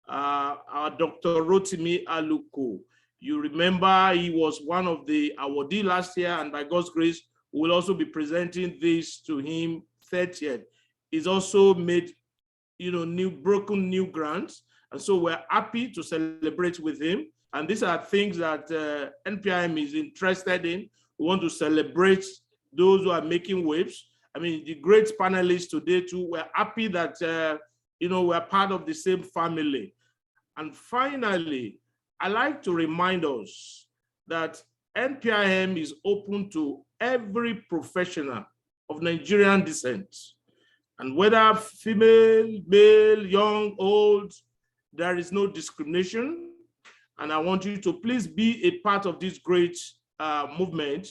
our Dr. Rotimi Aluko. You remember he was one of the awardee last year, and by God's grace, we will also be presenting this to him 30th. He's also made, broken new grants. And so we're happy to celebrate with him. And these are things that NPIM is interested in. We want to celebrate those who are making waves. I mean, the great panelists today too, we're happy that, we're part of the same family. And finally, I like to remind us that NPIM is open to every professional of Nigerian descent. And whether female, male, young, old, there is no discrimination. And I want you to please be a part of this great movement.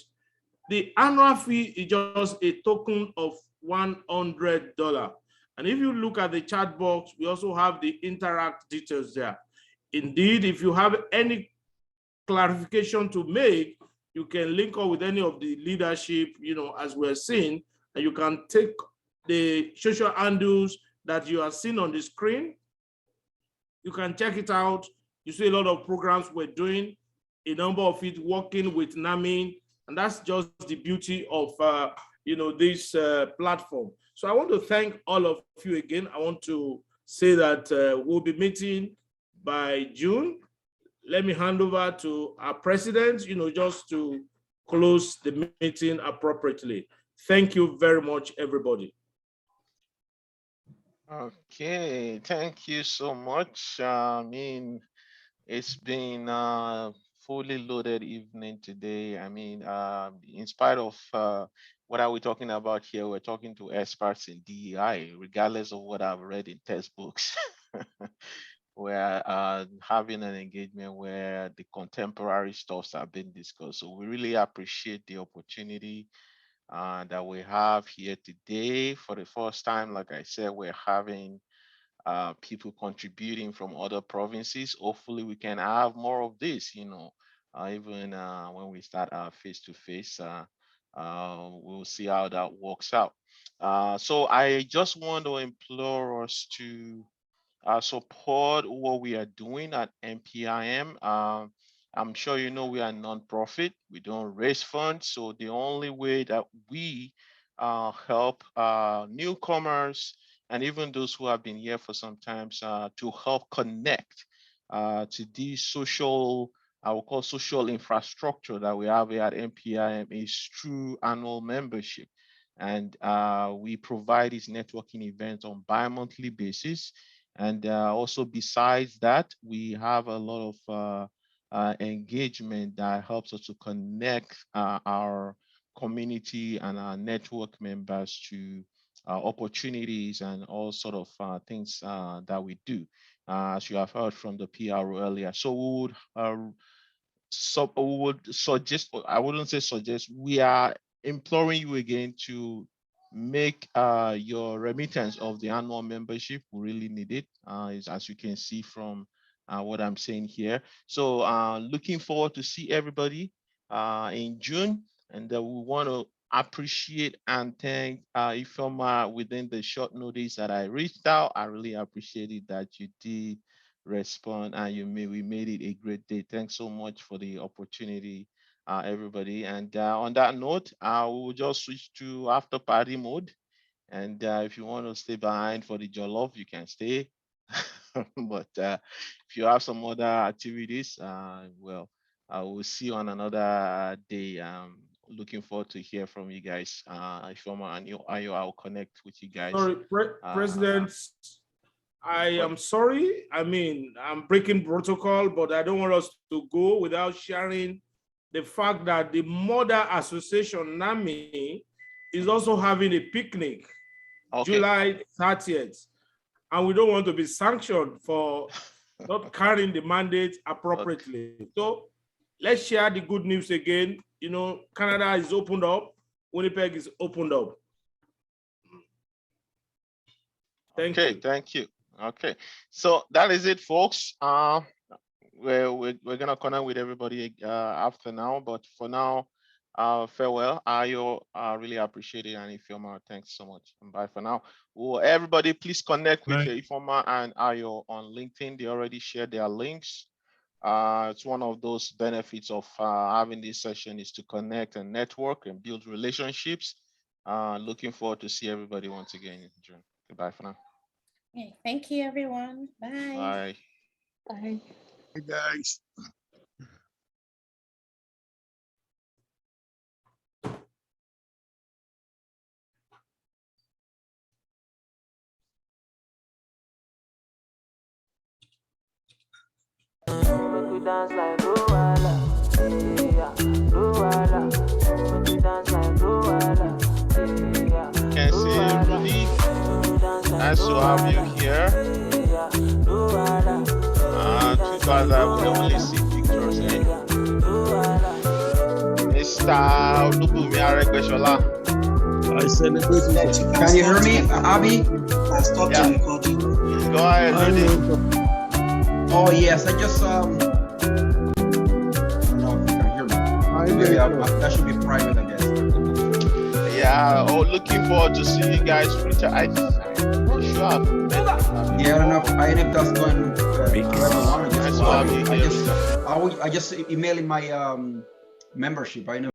The annual fee is just a token of $100. And if you look at the chat box, we also have the interact details there. Indeed, if you have any clarification to make, you can link up with any of the leadership, as we're seeing, and you can take the social handles that you are seeing on the screen. You can check it out. You see a lot of programs we're doing, a number of it working with NAMI, and that's just the beauty of this platform. So I want to thank all of you again. I want to say that we'll be meeting by June. Let me hand over to our president, just to close the meeting appropriately. Thank you very much, everybody. Okay, thank you so much. I mean, it's been a fully loaded evening today. I mean, in spite of what are we talking about here, we're talking to experts in DEI, regardless of what I've read in textbooks. We're having an engagement where the contemporary stuffs are being discussed. So we really appreciate the opportunity that we have here today. For the first time, like I said, we're having people contributing from other provinces. Hopefully we can have more of this, even when we start our face-to-face, we'll see how that works out. So I just want to implore us to support what we are doing at NPIM. I'm sure we are a non-profit. We don't raise funds. So the only way that we help newcomers and even those who have been here for some time to help connect to the social, I will call social infrastructure that we have here at NPIM is through annual membership. And we provide these networking events on bi-monthly basis. And also besides that, we have a lot of engagement that helps us to connect our community and our network members to opportunities and all sort of things that we do, as you have heard from the PRO earlier. So we would suggest, I wouldn't say suggest, we are imploring you again to make your remittance of the annual membership. We really need it, as you can see from what I'm saying here. So looking forward to see everybody in June, and we want to appreciate and thank Ifeoma within the short notice that I reached out. I really appreciated that you did respond, and we made it a great day. Thanks so much for the opportunity, everybody. And on that note, we will just switch to after party mode. And if you want to stay behind for the jollof, you can stay. But if you have some other activities, well, I will see you on another day. Looking forward to hear from you guys. If you're and I'll connect with you guys. Sorry, President, I am sorry. I mean, I'm breaking protocol, but I don't want us to go without sharing the fact that the Mother Association, NAMI, is also having a picnic, July 30th. And we don't want to be sanctioned for not carrying the mandate appropriately. So let's share the good news again. Canada is opened up, Winnipeg is opened up. Okay, thank you. Okay, so that is it, folks. We're gonna connect with everybody after now, but for now, farewell. Ayo, really appreciate it, and Ifeoma, thanks so much. And bye for now. Well, everybody, please connect with Ifeoma and Ayo on LinkedIn. They already shared their links. It's one of those benefits of having this session is to connect and network and build relationships. Looking forward to see everybody once again in June. Goodbye for now. Okay, thank you, everyone. Bye. Bye. Bye. Hey guys. Dance like Luala, yeah, Luala. Make we dance like Luala, yeah. Can see you, Rudy. Nice to have you here. Too bad that we only see pictures, eh? Mr. Olubunmi Aregbesola. I celebrate. Can you hear me, Abi? I stopped the recording. Go ahead, Rudy. Oh yes, I just I don't know if you can hear me. Maybe that should be private, I guess. Yeah. Oh, looking forward to seeing you guys. Sure. Yeah, I don't know. I think that's going. I just emailing my membership. I know.